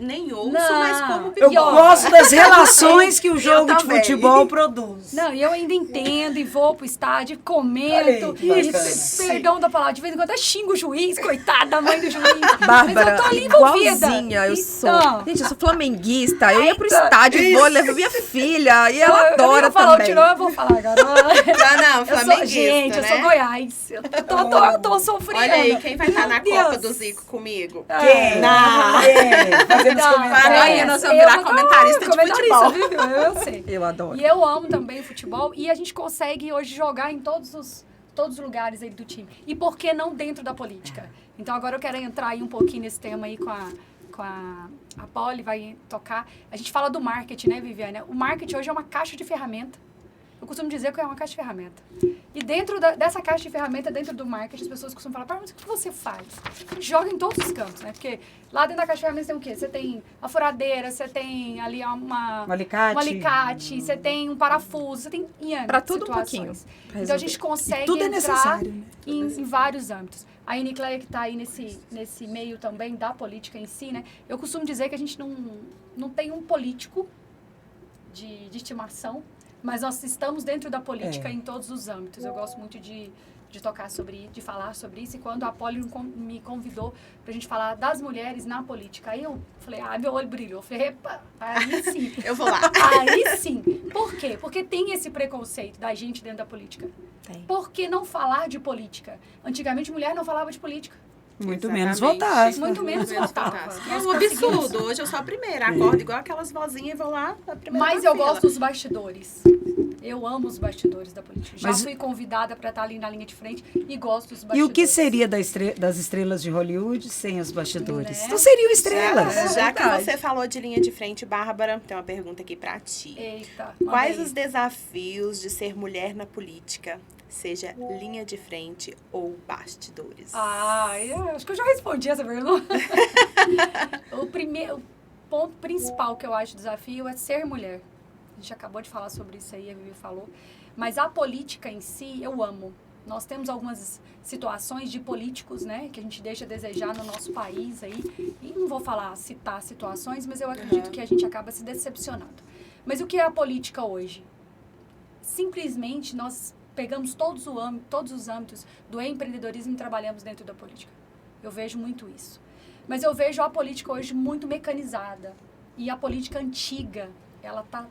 nem ouço, Não. mas como Eu pior. gosto das relações que o jogo de também. futebol produz. Não, e eu ainda entendo e vou pro estádio, comento. Olha aí, que E, bacana. perdão da palavra, de vez em quando até xingo o juiz, coitada da mãe do juiz. Bárbara, mas eu tô ali envolvida. igualzinha, eu sou. Então. Gente, eu sou flamenguista. Eu ia pro estádio, vou levar minha filha. E ela adora eu falar, também. tirou, eu vou falar agora. Não, Eu sou, flamenguista, gente, né? eu sou Goiás. Eu tô sofrendo. Olha aí, quem vai estar na Meu Copa Deus. do Zico comigo? Quem? Não. Fazendo os Não, comentários. Agora nós vamos virar comentarista de futebol. Viu? Eu sei. Eu adoro. E eu amo também o futebol. E a gente consegue hoje jogar em todos os lugares aí do time. E por que não dentro da política? Então agora eu quero entrar aí um pouquinho nesse tema aí com a Polly, vai tocar. A gente fala do marketing, né, Viviane? O marketing hoje é uma caixa de ferramenta. Eu costumo dizer que é uma caixa de ferramenta. E dentro dessa caixa de ferramenta, dentro do marketing, as pessoas costumam falar, mas o que você faz? A gente joga em todos os campos, né? Porque lá dentro da caixa de ferramentas tem o quê? Você tem a furadeira, você tem ali um alicate, você tem um parafuso, você tem Pra tudo um situações. pouquinho, pra Então a resolver. gente consegue tudo é entrar necessário, né? em vários âmbitos. A Unicléia que está aí nesse meio também da política em si, né? Eu costumo dizer que a gente não tem um político de estimação, mas nós estamos dentro da política em todos os âmbitos. Eu gosto muito de tocar de falar sobre isso. E quando a Polly me convidou pra gente falar das mulheres na política, aí eu falei, meu olho brilhou. Eu falei, epa, aí sim. Eu vou lá. Aí sim. Por quê? Porque tem esse preconceito da gente dentro da política. Tem. Por que não falar de política? Antigamente, mulher não falava de política. Muito menos Exatamente. votar. Muito menos votava. É Nós um conseguimos. absurdo. Hoje eu sou a primeira. Acordo igual aquelas vozinhas e vou lá a primeira. Mas na eu fila. gosto dos bastidores. Eu amo os bastidores da política. Já Mas- fui convidada para estar ali na linha de frente e gosto dos E bastidores. o que seria das estrelas de Hollywood sem os bastidores? Né? Não seriam estrelas. Já que Verdade. você falou de linha de frente, Bárbara, tem uma pergunta aqui pra ti. Eita. Quais manda aí. os desafios de ser mulher na política? Seja linha de frente ou bastidores? Eu acho que eu já respondi essa pergunta. O ponto principal que eu acho desafio é ser mulher. A gente acabou de falar sobre isso aí, a Vivi falou. Mas a política em si, eu amo. Nós temos algumas situações de políticos, né, que a gente deixa a desejar no nosso país aí. E não vou citar situações, mas eu acredito que a gente acaba se decepcionando. Mas o que é a política hoje? Simplesmente nós pegamos todos os âmbitos do empreendedorismo e trabalhamos dentro da política. Eu vejo muito isso. Mas eu vejo a política hoje muito mecanizada. E a política antiga, ela está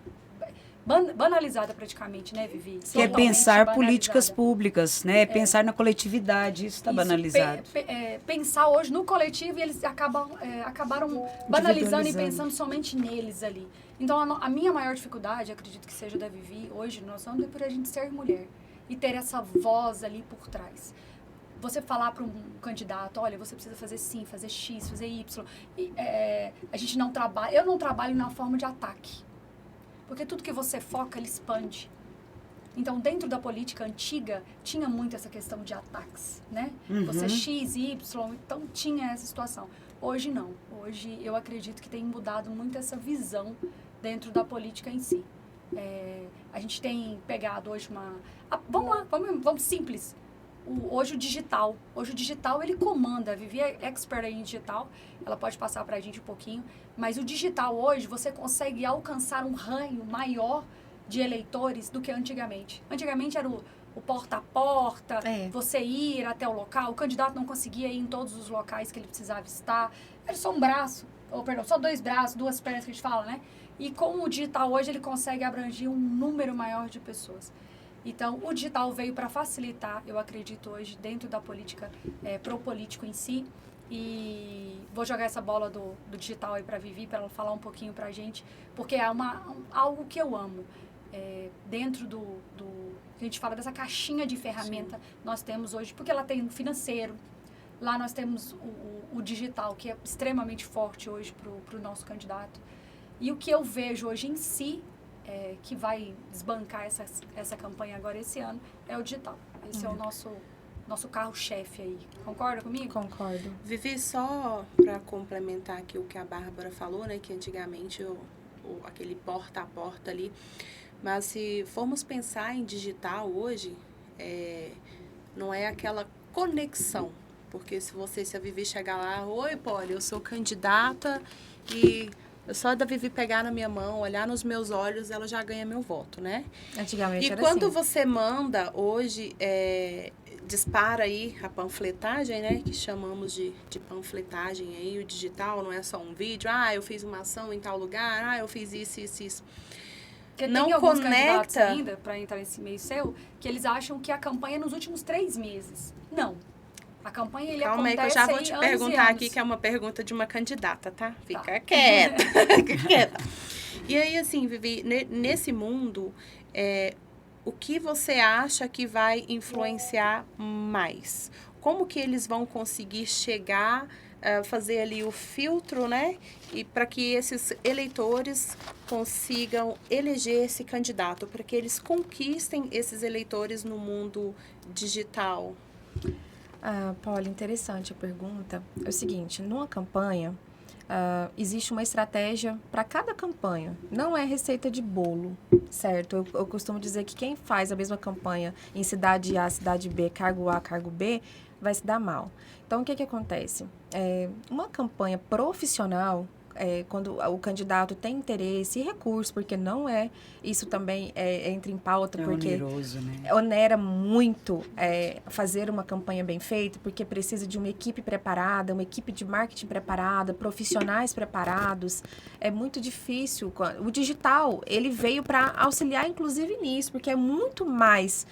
banalizada praticamente, né, Vivi? Que é Totalmente pensar banalizada. políticas públicas, né? Pensar na coletividade, isso está Isso, banalizado. Pensar hoje no coletivo e eles acabaram banalizando e Individualizando. pensando somente neles ali. Então, a minha maior dificuldade, acredito que seja da Vivi, hoje, nós somos por a gente ser mulher e ter essa voz ali por trás. Você falar para um candidato, olha, você precisa fazer sim, fazer X, fazer Y. A gente não trabalha, eu não trabalho na forma de ataque. Porque tudo que você foca, ele expande. Então, dentro da política antiga, tinha muito essa questão de ataques, né? Você X, Y, então tinha essa situação. Hoje, não. Hoje, eu acredito que tem mudado muito essa visão dentro da política em si. A gente tem pegado hoje vamos simples. Hoje o digital. Hoje o digital, ele comanda. A Vivi é expert aí em digital. Ela pode passar pra gente um pouquinho. Mas o digital hoje, você consegue alcançar um ranho maior de eleitores do que antigamente. Antigamente era o porta a porta, você ir até o local. O candidato não conseguia ir em todos os locais que ele precisava estar. Era só um braço, só 2 braços, 2 pernas que a gente fala, né? E com o digital hoje, ele consegue abranger um número maior de pessoas. Então, o digital veio para facilitar, eu acredito, hoje, dentro da política, pro político em si. E vou jogar essa bola do digital aí para a Vivi, para ela falar um pouquinho para a gente, porque é algo que eu amo. Dentro do que a gente fala dessa caixinha de ferramenta, nós temos hoje, porque ela tem o financeiro, lá nós temos o digital, que é extremamente forte hoje para o nosso candidato. E o que eu vejo hoje em si, que vai desbancar essa campanha agora esse ano, é o digital. Esse é o nosso carro-chefe aí. Concorda comigo? Concordo. Vivi, só para complementar aqui o que a Bárbara falou, né? Que antigamente aquele porta a porta ali. Mas se formos pensar em digital hoje, não é aquela conexão. Porque se a Vivi chegar lá, oi, Polly, eu sou candidata e só da Vivi pegar na minha mão, olhar nos meus olhos, ela já ganha meu voto, né? Antigamente E era quando assim. você manda hoje, dispara aí a panfletagem, né? Que chamamos de panfletagem aí, o digital, não é só um vídeo. Eu fiz uma ação em tal lugar, eu fiz isso. Porque não tem alguns conecta candidatos ainda, para entrar nesse meio seu, que eles acham que a campanha é nos últimos 3 meses. Não. A campanha, ele Calma aí, que eu acontece já vou te anos e perguntar anos. aqui, que é uma pergunta de uma candidata, tá? Fica Tá. quieta, fica quieta. E aí, assim, Vivi, nesse mundo, o que você acha que vai influenciar mais? Como que eles vão conseguir chegar, fazer ali o filtro, né? E para que esses eleitores consigam eleger esse candidato, para que eles conquistem esses eleitores no mundo digital? Paula, interessante a pergunta. É o seguinte, numa campanha, existe uma estratégia para cada campanha. Não é receita de bolo, certo? Eu costumo dizer que quem faz a mesma campanha em cidade A, cidade B, cargo A, cargo B, vai se dar mal. Então, o que acontece? Uma campanha profissional, quando o candidato tem interesse e recurso, porque não isso também entra em pauta, porque oneroso, né? onera muito fazer uma campanha bem feita, porque precisa de uma equipe preparada, uma equipe de marketing preparada, profissionais preparados. É muito difícil. O digital, ele veio para auxiliar, inclusive, nisso, porque é muito mais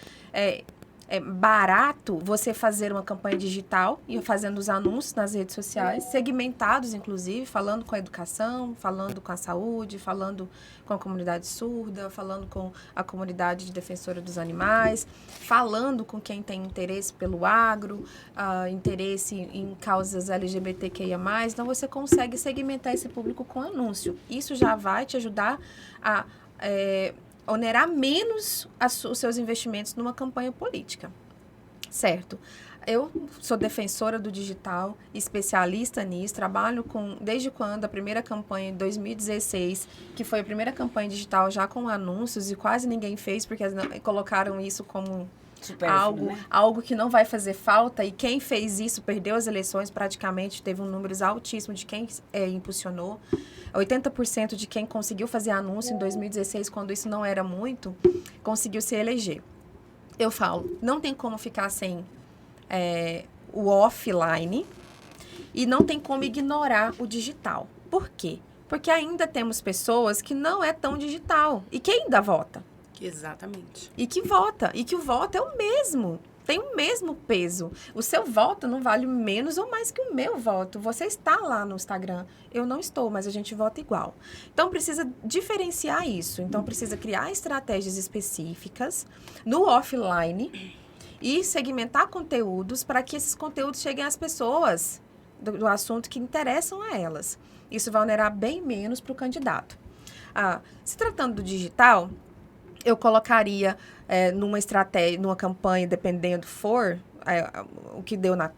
barato você fazer uma campanha digital e fazendo os anúncios nas redes sociais, segmentados, inclusive, falando com a educação, falando com a saúde, falando com a comunidade surda, falando com a comunidade de defensora dos animais, falando com quem tem interesse pelo agro, interesse em causas LGBTQIA+. Então, você consegue segmentar esse público com anúncio. Isso já vai te ajudar a onerar menos os seus investimentos numa campanha política, certo? Eu sou defensora do digital, especialista nisso, trabalho desde quando a primeira campanha, em 2016, que foi a primeira campanha digital já com anúncios e quase ninguém fez, porque colocaram isso como algo que não vai fazer falta, e quem fez isso perdeu as eleições, praticamente teve um número altíssimo de quem impulsionou. 80% de quem conseguiu fazer anúncio em 2016, quando isso não era muito, conseguiu se eleger. Eu falo, não tem como ficar sem o offline e não tem como ignorar o digital. Por quê? Porque ainda temos pessoas que não é tão digital e que ainda vota. Exatamente. E que vota. E que o voto é o mesmo. Tem o mesmo peso. O seu voto não vale menos ou mais que o meu voto. Você está lá no Instagram. Eu não estou, mas a gente vota igual. Então, precisa diferenciar isso. Então, precisa criar estratégias específicas no offline e segmentar conteúdos para que esses conteúdos cheguem às pessoas do assunto que interessam a elas. Isso vai onerar bem menos para o candidato. Se tratando do digital, eu colocaria numa estratégia, numa campanha, dependendo o que deu na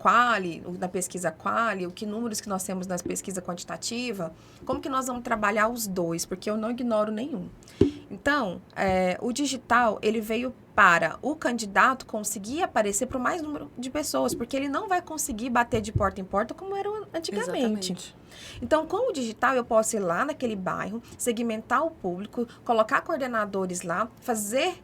pesquisa Quali, que números que nós temos na pesquisa quantitativa, como que nós vamos trabalhar os dois, porque eu não ignoro nenhum. Então, o digital, ele veio para o candidato conseguir aparecer para o mais número de pessoas, porque ele não vai conseguir bater de porta em porta como era antigamente. Exatamente. Então, com o digital, eu posso ir lá naquele bairro, segmentar o público, colocar coordenadores lá, fazer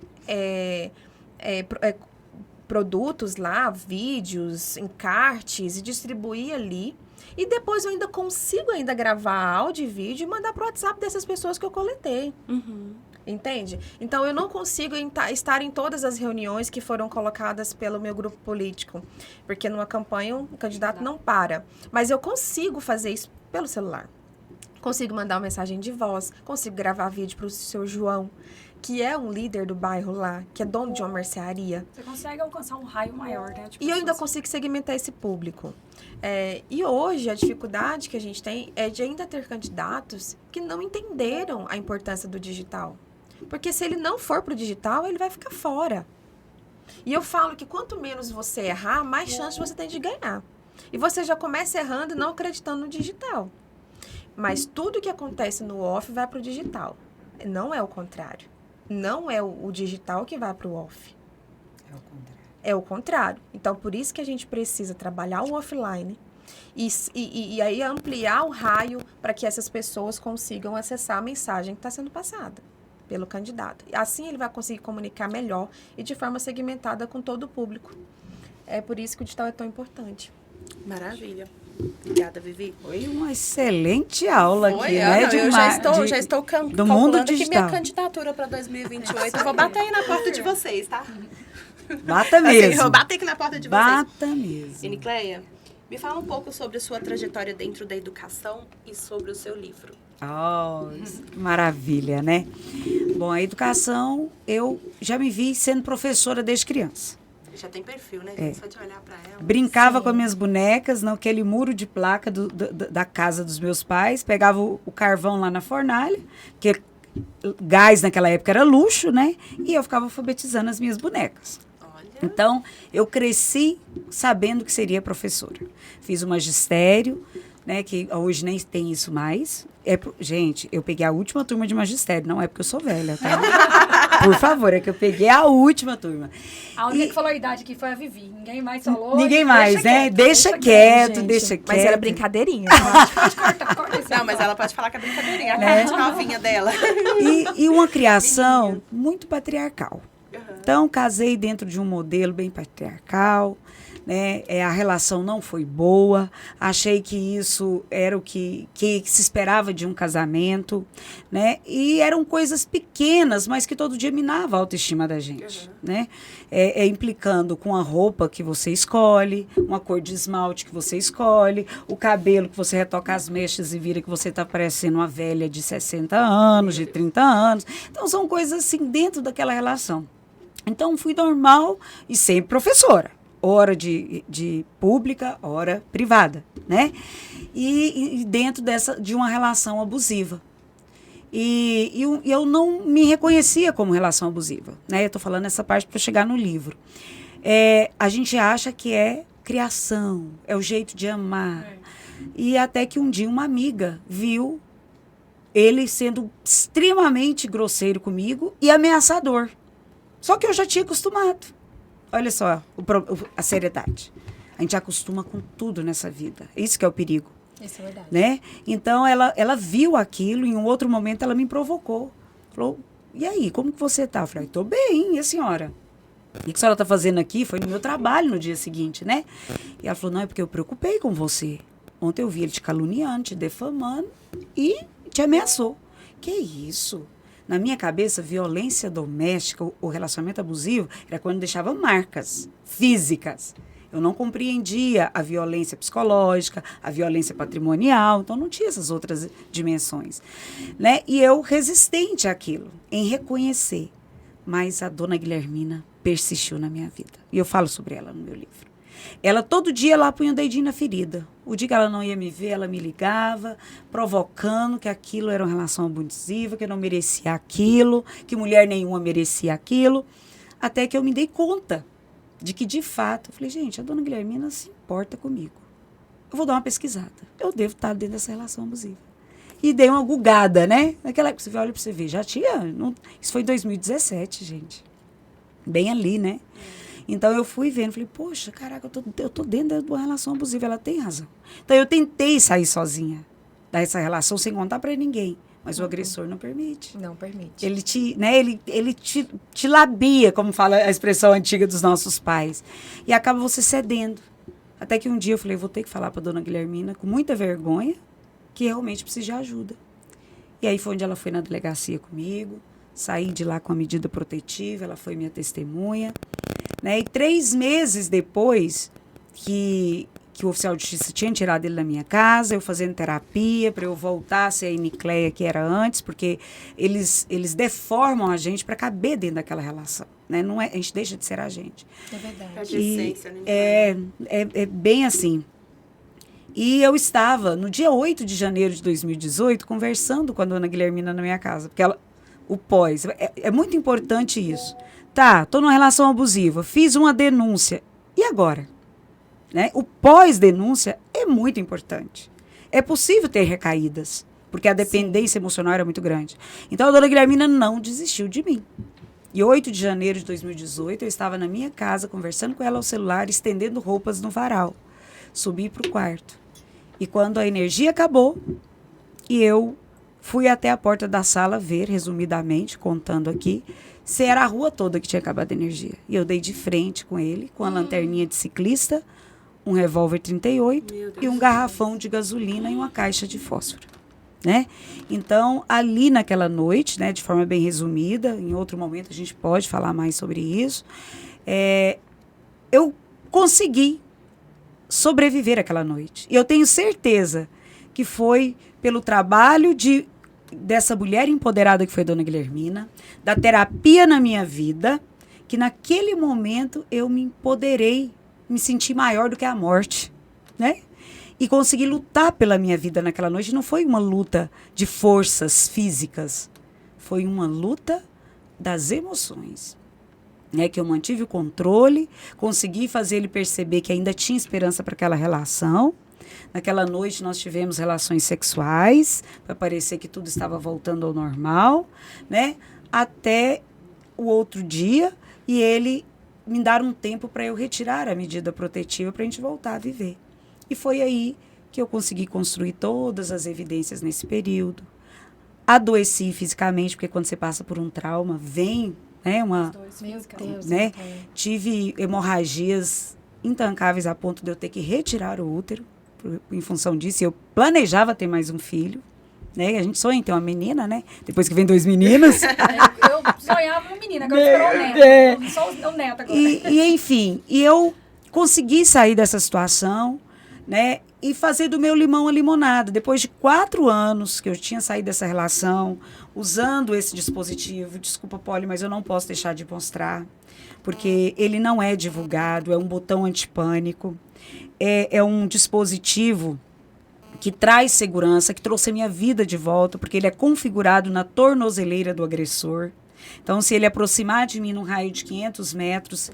produtos lá, vídeos, encartes e distribuir ali. E depois eu ainda consigo gravar áudio e vídeo e mandar para o WhatsApp dessas pessoas que eu coletei. Uhum. Entende? Então, eu não consigo estar em todas as reuniões que foram colocadas pelo meu grupo político. Porque numa campanha, o candidato não para. Mas eu consigo fazer isso pelo celular. Consigo mandar uma mensagem de voz. Consigo gravar vídeo para o seu João, que é um líder do bairro lá, que é dono de uma mercearia. Você consegue alcançar um raio maior, né? E eu ainda consigo segmentar esse público. E hoje, a dificuldade que a gente tem é de ainda ter candidatos que não entenderam a importância do digital. Porque se ele não for para o digital, ele vai ficar fora. E eu falo que quanto menos você errar, mais chance você tem de ganhar. E você já começa errando e não acreditando no digital. Mas tudo que acontece no off vai para o digital. Não é o contrário. Não é o digital que vai para o off. É o contrário. É o contrário. Então, por isso que a gente precisa trabalhar o offline e aí ampliar o raio para que essas pessoas consigam acessar a mensagem que está sendo passada pelo candidato. Assim, ele vai conseguir comunicar melhor e de forma segmentada com todo o público. É por isso que o digital é tão importante. Maravilha. Obrigada, Vivi. Foi uma excelente aula aqui, Ana, né? eu já estou do mundo calculando aqui digital. minha candidatura para 2028. Eu vou bater aí na porta de vocês, tá? Bata mesmo. Assim, eu vou bater aqui na porta de vocês. Bata mesmo. E Nicleia, me fala um pouco sobre a sua trajetória dentro da educação e sobre o seu livro. Oh, maravilha, né? Bom, a educação, eu já me vi sendo professora desde criança. Já tem perfil, né, gente? Só de olhar para ela. Brincava com as minhas bonecas naquele muro de placa da casa dos meus pais, pegava o carvão lá na fornalha, porque gás naquela época era luxo, né? E eu ficava alfabetizando as minhas bonecas. Olha. Então, eu cresci sabendo que seria professora. Fiz o magistério, né, que hoje nem tem isso mais. Gente, eu peguei a última turma de magistério, não é porque eu sou velha, tá? Por favor, é que eu peguei a última turma. A única que falou a idade aqui foi a Vivi. Ninguém mais falou. Ninguém mais, né? Deixa quieto. Mas era brincadeirinha. Pode cortar esse Não, mas ela pode falar que é brincadeirinha. A cara de novinha dela. E uma criação muito patriarcal. Então, casei dentro de um modelo bem patriarcal, né? A relação não foi boa, achei que isso era o que se esperava de um casamento, né? E eram coisas pequenas, mas que todo dia minava a autoestima da gente, né? Implicando com a roupa que você escolhe, uma cor de esmalte que você escolhe, o cabelo que você retoca as mechas e vira que você está parecendo uma velha de 60 anos, de 30 anos. Então, são coisas assim dentro daquela relação. Então, fui normal e sempre professora. Hora de pública, hora privada, né? E dentro de uma relação abusiva. E eu não me reconhecia como relação abusiva, né? Eu estou falando essa parte para chegar no livro. A gente acha que é criação, é o jeito de amar. E até que um dia uma amiga viu ele sendo extremamente grosseiro comigo e ameaçador. Só que eu já tinha acostumado. Olha só a seriedade. A gente acostuma com tudo nessa vida. Isso que é o perigo. Isso é verdade. Né? Então, ela viu aquilo, em um outro momento ela me provocou. Falou, e aí, como que você tá? Eu falei, tô bem, e a senhora? E o que a senhora tá fazendo aqui? Foi no meu trabalho no dia seguinte, né? E ela falou, não, é porque eu preocupei com você. Ontem eu vi ele te caluniando, te defamando e te ameaçou. Que isso? Na minha cabeça, violência doméstica, o relacionamento abusivo, era quando deixava marcas físicas. Eu não compreendia a violência psicológica, a violência patrimonial, então não tinha essas outras dimensões, né? E eu resistente àquilo, em reconhecer. Mas a dona Guilhermina persistiu na minha vida. E eu falo sobre ela no meu livro. Ela, todo dia, ela punha o dedinho na ferida. O dia que ela não ia me ver, ela me ligava, provocando que aquilo era uma relação abusiva, que eu não merecia aquilo, que mulher nenhuma merecia aquilo. Até que eu me dei conta de que, de fato, eu falei, gente, a dona Guilhermina se importa comigo. Eu vou dar uma pesquisada. Eu devo estar dentro dessa relação abusiva. E dei uma gugada, né? Naquela época, você olha para você ver, já tinha... isso foi em 2017, gente. Bem ali, né? Então, eu fui vendo, falei, poxa, caraca, eu tô dentro de uma relação abusiva, ela tem razão. Então, eu tentei sair sozinha dessa relação, sem contar para ninguém. Mas o agressor não permite. Não permite. Ele te labia, como fala a expressão antiga dos nossos pais. E acaba você cedendo. Até que um dia eu falei, vou ter que falar para dona Guilhermina, com muita vergonha, que realmente precisa de ajuda. E aí foi onde ela foi na delegacia comigo, saí de lá com a medida protetiva, ela foi minha testemunha. Né? E 3 meses depois que o oficial de justiça tinha tirado ele da minha casa, eu fazendo terapia para eu voltar a ser a Inicleia que era antes, porque eles deformam a gente para caber dentro daquela relação. Né? Não é, a gente deixa de ser a gente. É verdade. É bem assim. E eu estava, no dia 8 de janeiro de 2018, conversando com a dona Guilhermina na minha casa, porque o pós, é muito importante isso. Tá, estou numa relação abusiva, fiz uma denúncia. E agora? Né? O pós-denúncia é muito importante. É possível ter recaídas, porque a dependência emocional era muito grande. Então, a dona Guilhermina não desistiu de mim. E 8 de janeiro de 2018, eu estava na minha casa, conversando com ela ao celular, estendendo roupas no varal. Subi para o quarto. E quando a energia acabou, e eu fui até a porta da sala ver, resumidamente, contando aqui, se era a rua toda que tinha acabado a energia. E eu dei de frente com ele, com a lanterninha de ciclista, um revólver 38 e um garrafão de gasolina e uma caixa de fósforo. Né? Então, ali naquela noite, né, de forma bem resumida, em outro momento a gente pode falar mais sobre isso, eu consegui sobreviver aquela noite. E eu tenho certeza que foi pelo trabalho dessa mulher empoderada que foi a dona Guilhermina, da terapia na minha vida, que naquele momento eu me empoderei, me senti maior do que a morte, né? E consegui lutar pela minha vida naquela noite. Não foi uma luta de forças físicas, foi uma luta das emoções, né? Que eu mantive o controle, consegui fazer ele perceber que ainda tinha esperança para aquela relação. Naquela noite nós tivemos relações sexuais, para parecer que tudo estava voltando ao normal, né? Até o outro dia, e ele me dar um tempo para eu retirar a medida protetiva para a gente voltar a viver. E foi aí que eu consegui construir todas as evidências nesse período. Adoeci fisicamente, porque quando você passa por um trauma, vem, né, Meu Deus. né? Tive hemorragias intancáveis a ponto de eu ter que retirar o útero, em função disso. Eu planejava ter mais um filho, né? A gente sonha em ter uma menina, né? Depois que vem 2 meninos. Eu sonhava uma menina, agora esperou o neto. Só o neto agora. Enfim, eu consegui sair dessa situação, né? E fazer do meu limão a limonada. Depois de 4 anos que eu tinha saído dessa relação, usando esse dispositivo, desculpa, Polly, mas eu não posso deixar de mostrar, porque ele não é divulgado, é um botão antipânico, é um dispositivo que traz segurança, que trouxe a minha vida de volta, porque ele é configurado na tornozeleira do agressor. Então, se ele aproximar de mim num raio de 500 metros,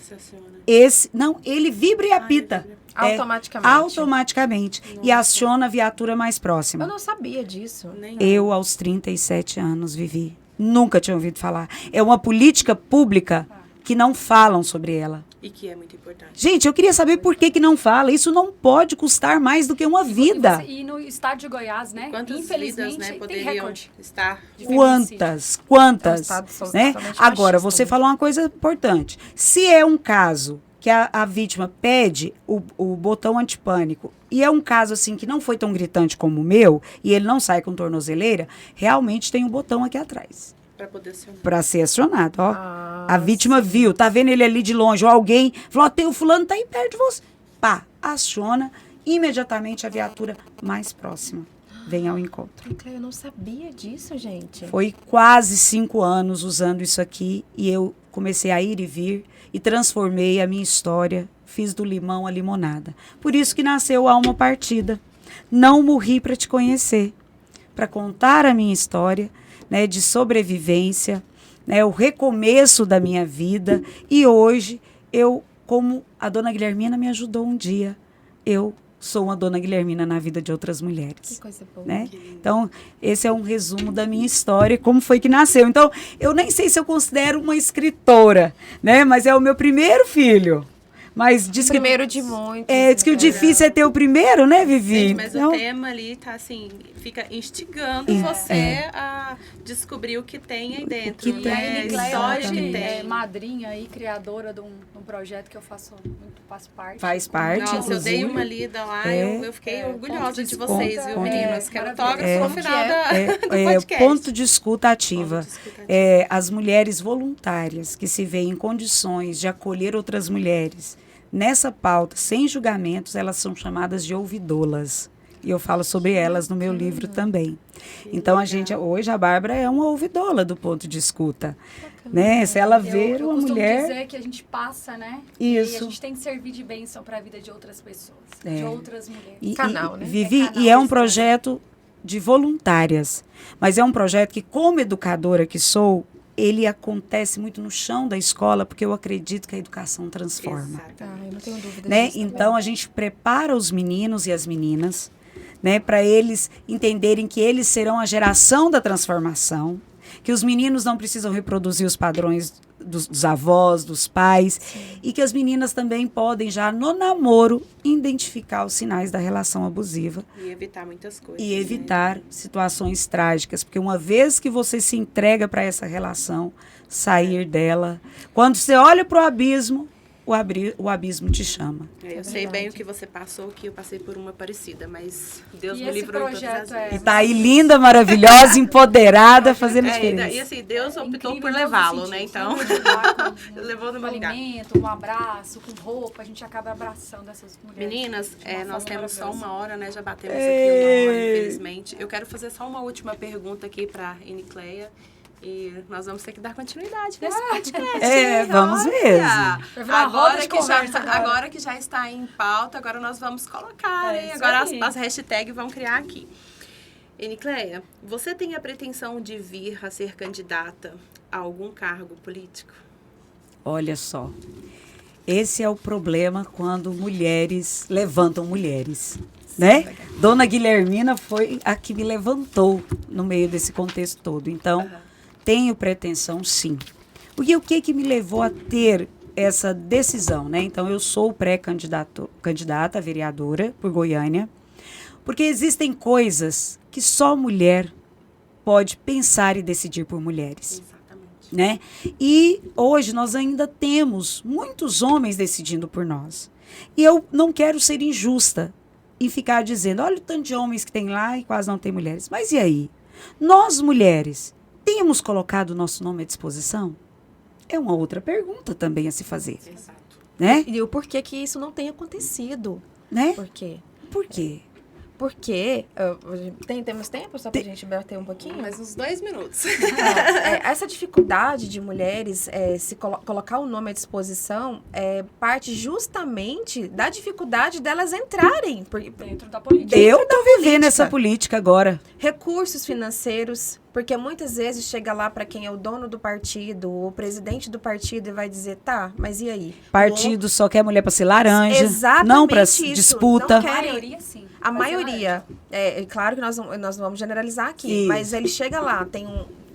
ele vibra e apita. Automaticamente. Automaticamente. Nossa. E aciona a viatura mais próxima. Eu não sabia disso. Eu, aos 37 anos, vivi. Nunca tinha ouvido falar. É uma política pública que não falam sobre ela. E que é muito importante. Gente, eu queria saber por que não fala. Isso não pode custar mais do que uma vida. E no estado de Goiás, né? Quantas Infelizmente, vidas, né, tem poderiam recorde. estar... de feminicídio. Quantas, É um estado né? totalmente Agora, machista, você né? falou uma coisa importante. Se é um caso que a vítima pede o botão antipânico, e é um caso assim que não foi tão gritante como o meu, e ele não sai com tornozeleira, realmente tem um botão aqui atrás. Para poder acionar. Para ser acionado, ó. A vítima viu, tá vendo ele ali de longe, ou alguém falou, o fulano tá aí perto de você. Pá, aciona, imediatamente a viatura mais próxima vem ao encontro. Eu não sabia disso, gente. Foi quase 5 anos usando isso aqui, e eu comecei a ir e vir, e transformei a minha história, fiz do limão a limonada. Por isso que nasceu Alma Partida. Não morri para te conhecer, para contar a minha história, né, de sobrevivência, né, o recomeço da minha vida. E hoje, eu, como a dona Guilhermina me ajudou um dia, eu sou uma dona Guilhermina na vida de outras mulheres. Que coisa boa. Né? Então, esse é um resumo da minha história, como foi que nasceu. Então, eu nem sei se eu considero uma escritora, né? Mas é o meu primeiro filho. Mas diz Primeiro de muitos. diz que o difícil é ter o primeiro, né, Vivi? Gente, mas Então, o tema ali tá assim, fica instigando você a descobrir o que tem aí dentro. que tem, né? A Nicléia história hoje que é tem. madrinha e criadora de um projeto que eu faço parte. faz parte, Nossa, eu inclusive. dei uma lida lá, É. eu fiquei Ponto orgulhosa de de vocês, viu, ponto. meninas? Quero Maravilhoso. autógrafo no final do É podcast. ponto de escuta ativa. Ponto de escuta ativa. As mulheres voluntárias que se veem em condições de acolher outras mulheres nessa pauta, sem julgamentos, elas são chamadas de ouvidolas. E eu falo sobre elas no meu livro também. Então, hoje a Bárbara é uma ouvidola do ponto de escuta. Né? Se ela ver eu uma costumo mulher... dizer que a gente passa, né? Isso. E a gente tem que servir de bênção para a vida de outras pessoas, É. de outras mulheres. Canal, né? Vivi, Canal e é um isso, projeto de voluntárias. Mas é um projeto que, como educadora que sou, ele acontece muito no chão da escola, porque eu acredito que a educação transforma. Exatamente. Eu não tenho dúvida Né? disso também. Então, a gente prepara os meninos e as meninas, né, para eles entenderem que eles serão a geração da transformação, que os meninos não precisam reproduzir os padrões dos avós, dos pais, e que as meninas também podem, já no namoro, identificar os sinais da relação abusiva E evitar muitas coisas. e né? evitar situações trágicas, porque uma vez que você se entrega para essa relação, sair dela, quando você olha para o abismo te chama. Eu sei bem o que você passou, que eu passei por uma parecida, mas Deus E me esse livrou de todas as projeto vezes. E tá aí linda, maravilhosa, empoderada, fazendo diferença. E assim, Deus optou Incrível por em todos levá-lo, os né? sentidos. Então, Vamos ajudar com levou no meu lugar. alimento, um abraço, com roupa, a gente acaba abraçando essas mulheres. Meninas, de uma nós forma temos só maravilhosa. 1 hora, né? Já batemos aqui 1 hora, infelizmente. Eu quero fazer só uma última pergunta aqui para a Nicléia. E nós vamos ter que dar continuidade nesse podcast. Vamos Olha! mesmo. Vai virar uma roda de conversa agora. Agora que já está em pauta, agora nós vamos colocar, hein? isso Agora aí. as hashtags vão criar aqui. Nicléia, você tem a pretensão de vir a ser candidata a algum cargo político? Olha só, esse é o problema quando mulheres levantam mulheres, né? Dona Guilhermina foi a que me levantou no meio desse contexto todo. Então, tenho pretensão, sim. Porque o que me levou a ter essa decisão, né? Então, eu sou candidata a vereadora por Goiânia, porque existem coisas que só mulher pode pensar e decidir por mulheres. Exatamente. né? E hoje nós ainda temos muitos homens decidindo por nós. E eu não quero ser injusta em ficar dizendo, olha o tanto de homens que tem lá e quase não tem mulheres. Mas e aí? Nós, mulheres, temos colocado o nosso nome à disposição? É uma outra pergunta também a se fazer. Exato. Né? E o porquê que isso não tem acontecido? Né? Por quê? Por quê? Porque, temos tempo só pra gente bater um pouquinho? Mais uns 2 minutos. Essa dificuldade de mulheres se colocar o nome à disposição parte justamente da dificuldade delas entrarem. Dentro da política. Eu tô vivendo política. essa política agora. Recursos financeiros, porque muitas vezes chega lá para quem é o dono do partido, o presidente do partido, e vai dizer, tá, mas e aí? Partido só quer mulher para ser laranja, Exatamente não para isso. disputa. Não A querem. maioria, sim. A Mas maioria. É claro que nós não vamos generalizar aqui, Isso. mas ele chega lá,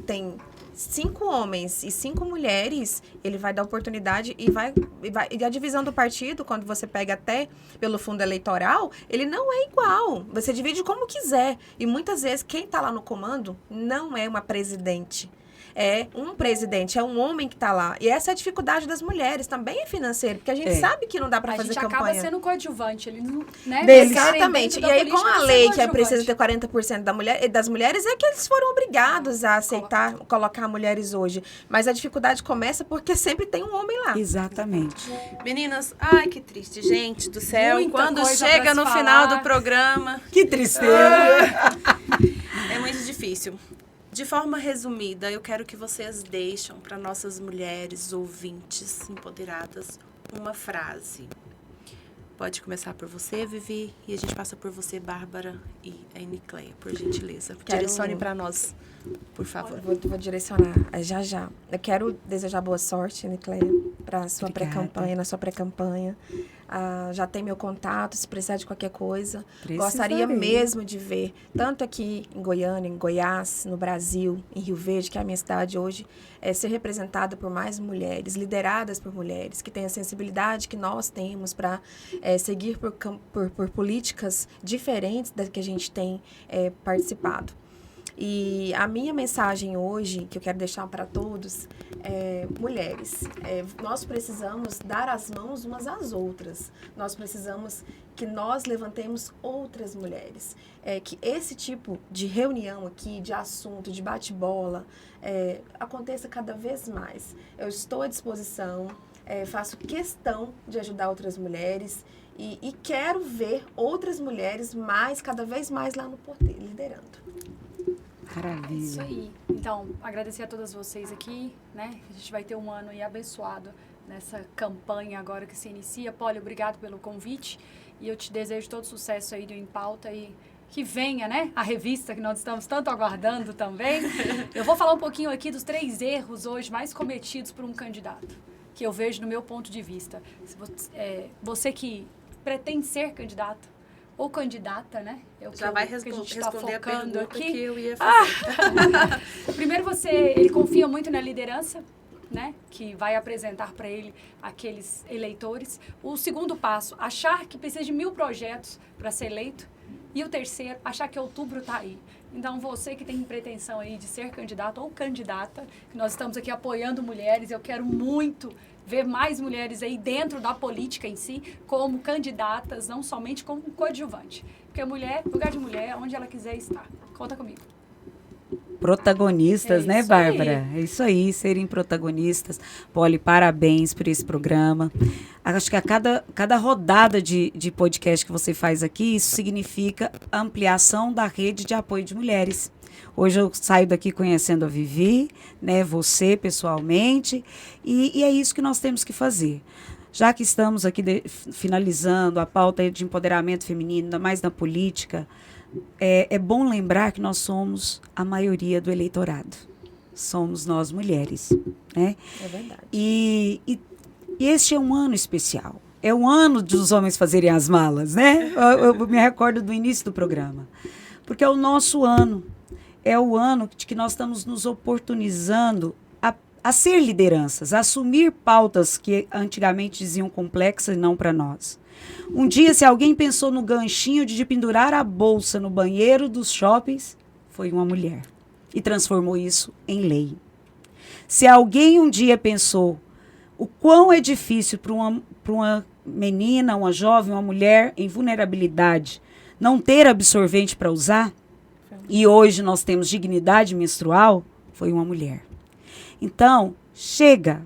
tem 5 homens e 5 mulheres, ele vai dar oportunidade e a divisão do partido, quando você pega até pelo fundo eleitoral, ele não é igual. Você divide como quiser. E muitas vezes quem está lá no comando não é uma presidente. É um presidente, é um homem que está lá. E essa é a dificuldade das mulheres, também é financeiro, porque a gente sabe que não dá para A fazer gente campanha. acaba sendo coadjuvante. Ele não, né? Deles. Eles querem Exatamente. dentro E da aí, com política a ser lei que é coadjuvante. precisa ter 40% das mulheres, é que eles foram obrigados a aceitar, colocar mulheres hoje. Mas a dificuldade começa porque sempre tem um homem lá. Exatamente. Meninas, ai que triste, gente do céu. Muita Quando coisa chega pra no se final falar. do programa, Que tristeza. é muito difícil. De forma resumida, eu quero que vocês deixem para nossas mulheres ouvintes empoderadas uma frase. Pode começar por você, Vivi, e a gente passa por você, Bárbara e a Nicleia, por gentileza. Direcione para nós, por favor. Vou direcionar já. Eu quero desejar boa sorte, Nicleia, para sua Obrigada. pré-campanha, na sua pré-campanha. Já tem meu contato, se precisar de qualquer coisa. Gostaria Precisarei. mesmo de ver, tanto aqui em Goiânia, em Goiás, no Brasil, em Rio Verde, que é a minha cidade hoje, ser representada por mais mulheres, lideradas por mulheres, que têm a sensibilidade que nós temos para seguir por políticas diferentes das que a gente tem participado. E a minha mensagem hoje, que eu quero deixar para todos, mulheres, nós precisamos dar as mãos umas às outras. Nós precisamos que nós levantemos outras mulheres. Que esse tipo de reunião aqui, de assunto, de bate-bola, aconteça cada vez mais. Eu estou à disposição, faço questão de ajudar outras mulheres e quero ver outras mulheres cada vez mais lá no poder, liderando. Maravilha. Isso aí. Então, agradecer a todas vocês aqui, né? A gente vai ter um ano aí abençoado nessa campanha agora que se inicia. Poli, obrigado pelo convite e eu te desejo todo sucesso aí do Em Pauta e que venha, né? A revista que nós estamos tanto aguardando também. Eu vou falar um pouquinho aqui dos 3 erros hoje mais cometidos por um candidato, que eu vejo no meu ponto de vista. Você que pretende ser candidato, ou candidata, né? Já vai que a gente tá responder a focando pergunta aqui. que eu ia fazer. Primeiro, ele confia muito na liderança, né? Que vai apresentar para ele aqueles eleitores. O segundo passo, achar que precisa de 1000 projetos para ser eleito. E o terceiro, achar que outubro está aí. Então, você que tem pretensão aí de ser candidato ou candidata, que nós estamos aqui apoiando mulheres, eu quero muito ver mais mulheres aí dentro da política em si, como candidatas, não somente como coadjuvante. Porque mulher, lugar de mulher, é onde ela quiser estar. Conta comigo. Protagonistas, É né, isso Bárbara? É isso aí, serem protagonistas. Poli, parabéns por esse programa. Acho que a cada rodada de podcast que você faz aqui, isso significa ampliação da rede de apoio de mulheres. Hoje eu saio daqui conhecendo a Vivi, né, você pessoalmente, e é isso que nós temos que fazer. Já que estamos aqui finalizando a pauta de empoderamento feminino, ainda mais na política, é bom lembrar que nós somos a maioria do eleitorado. Somos nós mulheres, né? É verdade. E este é um ano especial. É um ano dos homens fazerem as malas, né? Eu me recordo do início do programa. Porque é o nosso ano. É o ano de que nós estamos nos oportunizando a ser lideranças, a assumir pautas que antigamente diziam complexas e não para nós. Um dia, se alguém pensou no ganchinho de pendurar a bolsa no banheiro dos shoppings, foi uma mulher. E transformou isso em lei. Se alguém um dia pensou o quão é difícil para uma menina, uma jovem, uma mulher em vulnerabilidade não ter absorvente para usar, e hoje nós temos dignidade menstrual, foi uma mulher. Então, chega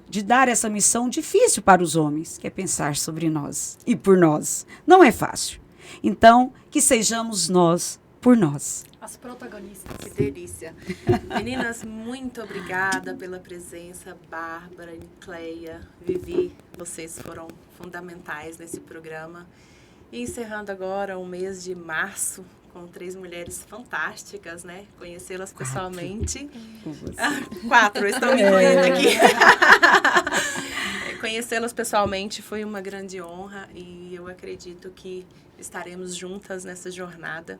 de dar essa missão difícil para os homens, que é pensar sobre nós e por nós. Não é fácil. Então, que sejamos nós por nós. As protagonistas. Que delícia. Meninas, muito obrigada pela presença. Bárbara, Cleia, Vivi, vocês foram fundamentais nesse programa. E encerrando agora o mês de março, com 3 mulheres fantásticas, né? Conhecê-las pessoalmente. 4, estão me incluindo aqui. Conhecê-las pessoalmente foi uma grande honra e eu acredito que estaremos juntas nessa jornada.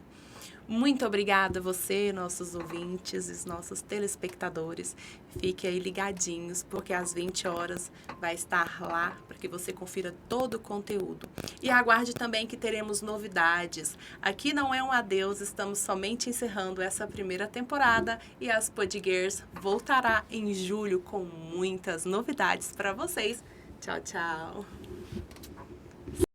Muito obrigada a você, nossos ouvintes e nossos telespectadores. Fiquem aí ligadinhos, porque às 20 horas vai estar lá para que você confira todo o conteúdo. E aguarde também que teremos novidades. Aqui não é um adeus, estamos somente encerrando essa primeira temporada e as Podgirls voltará em julho com muitas novidades para vocês. Tchau, tchau.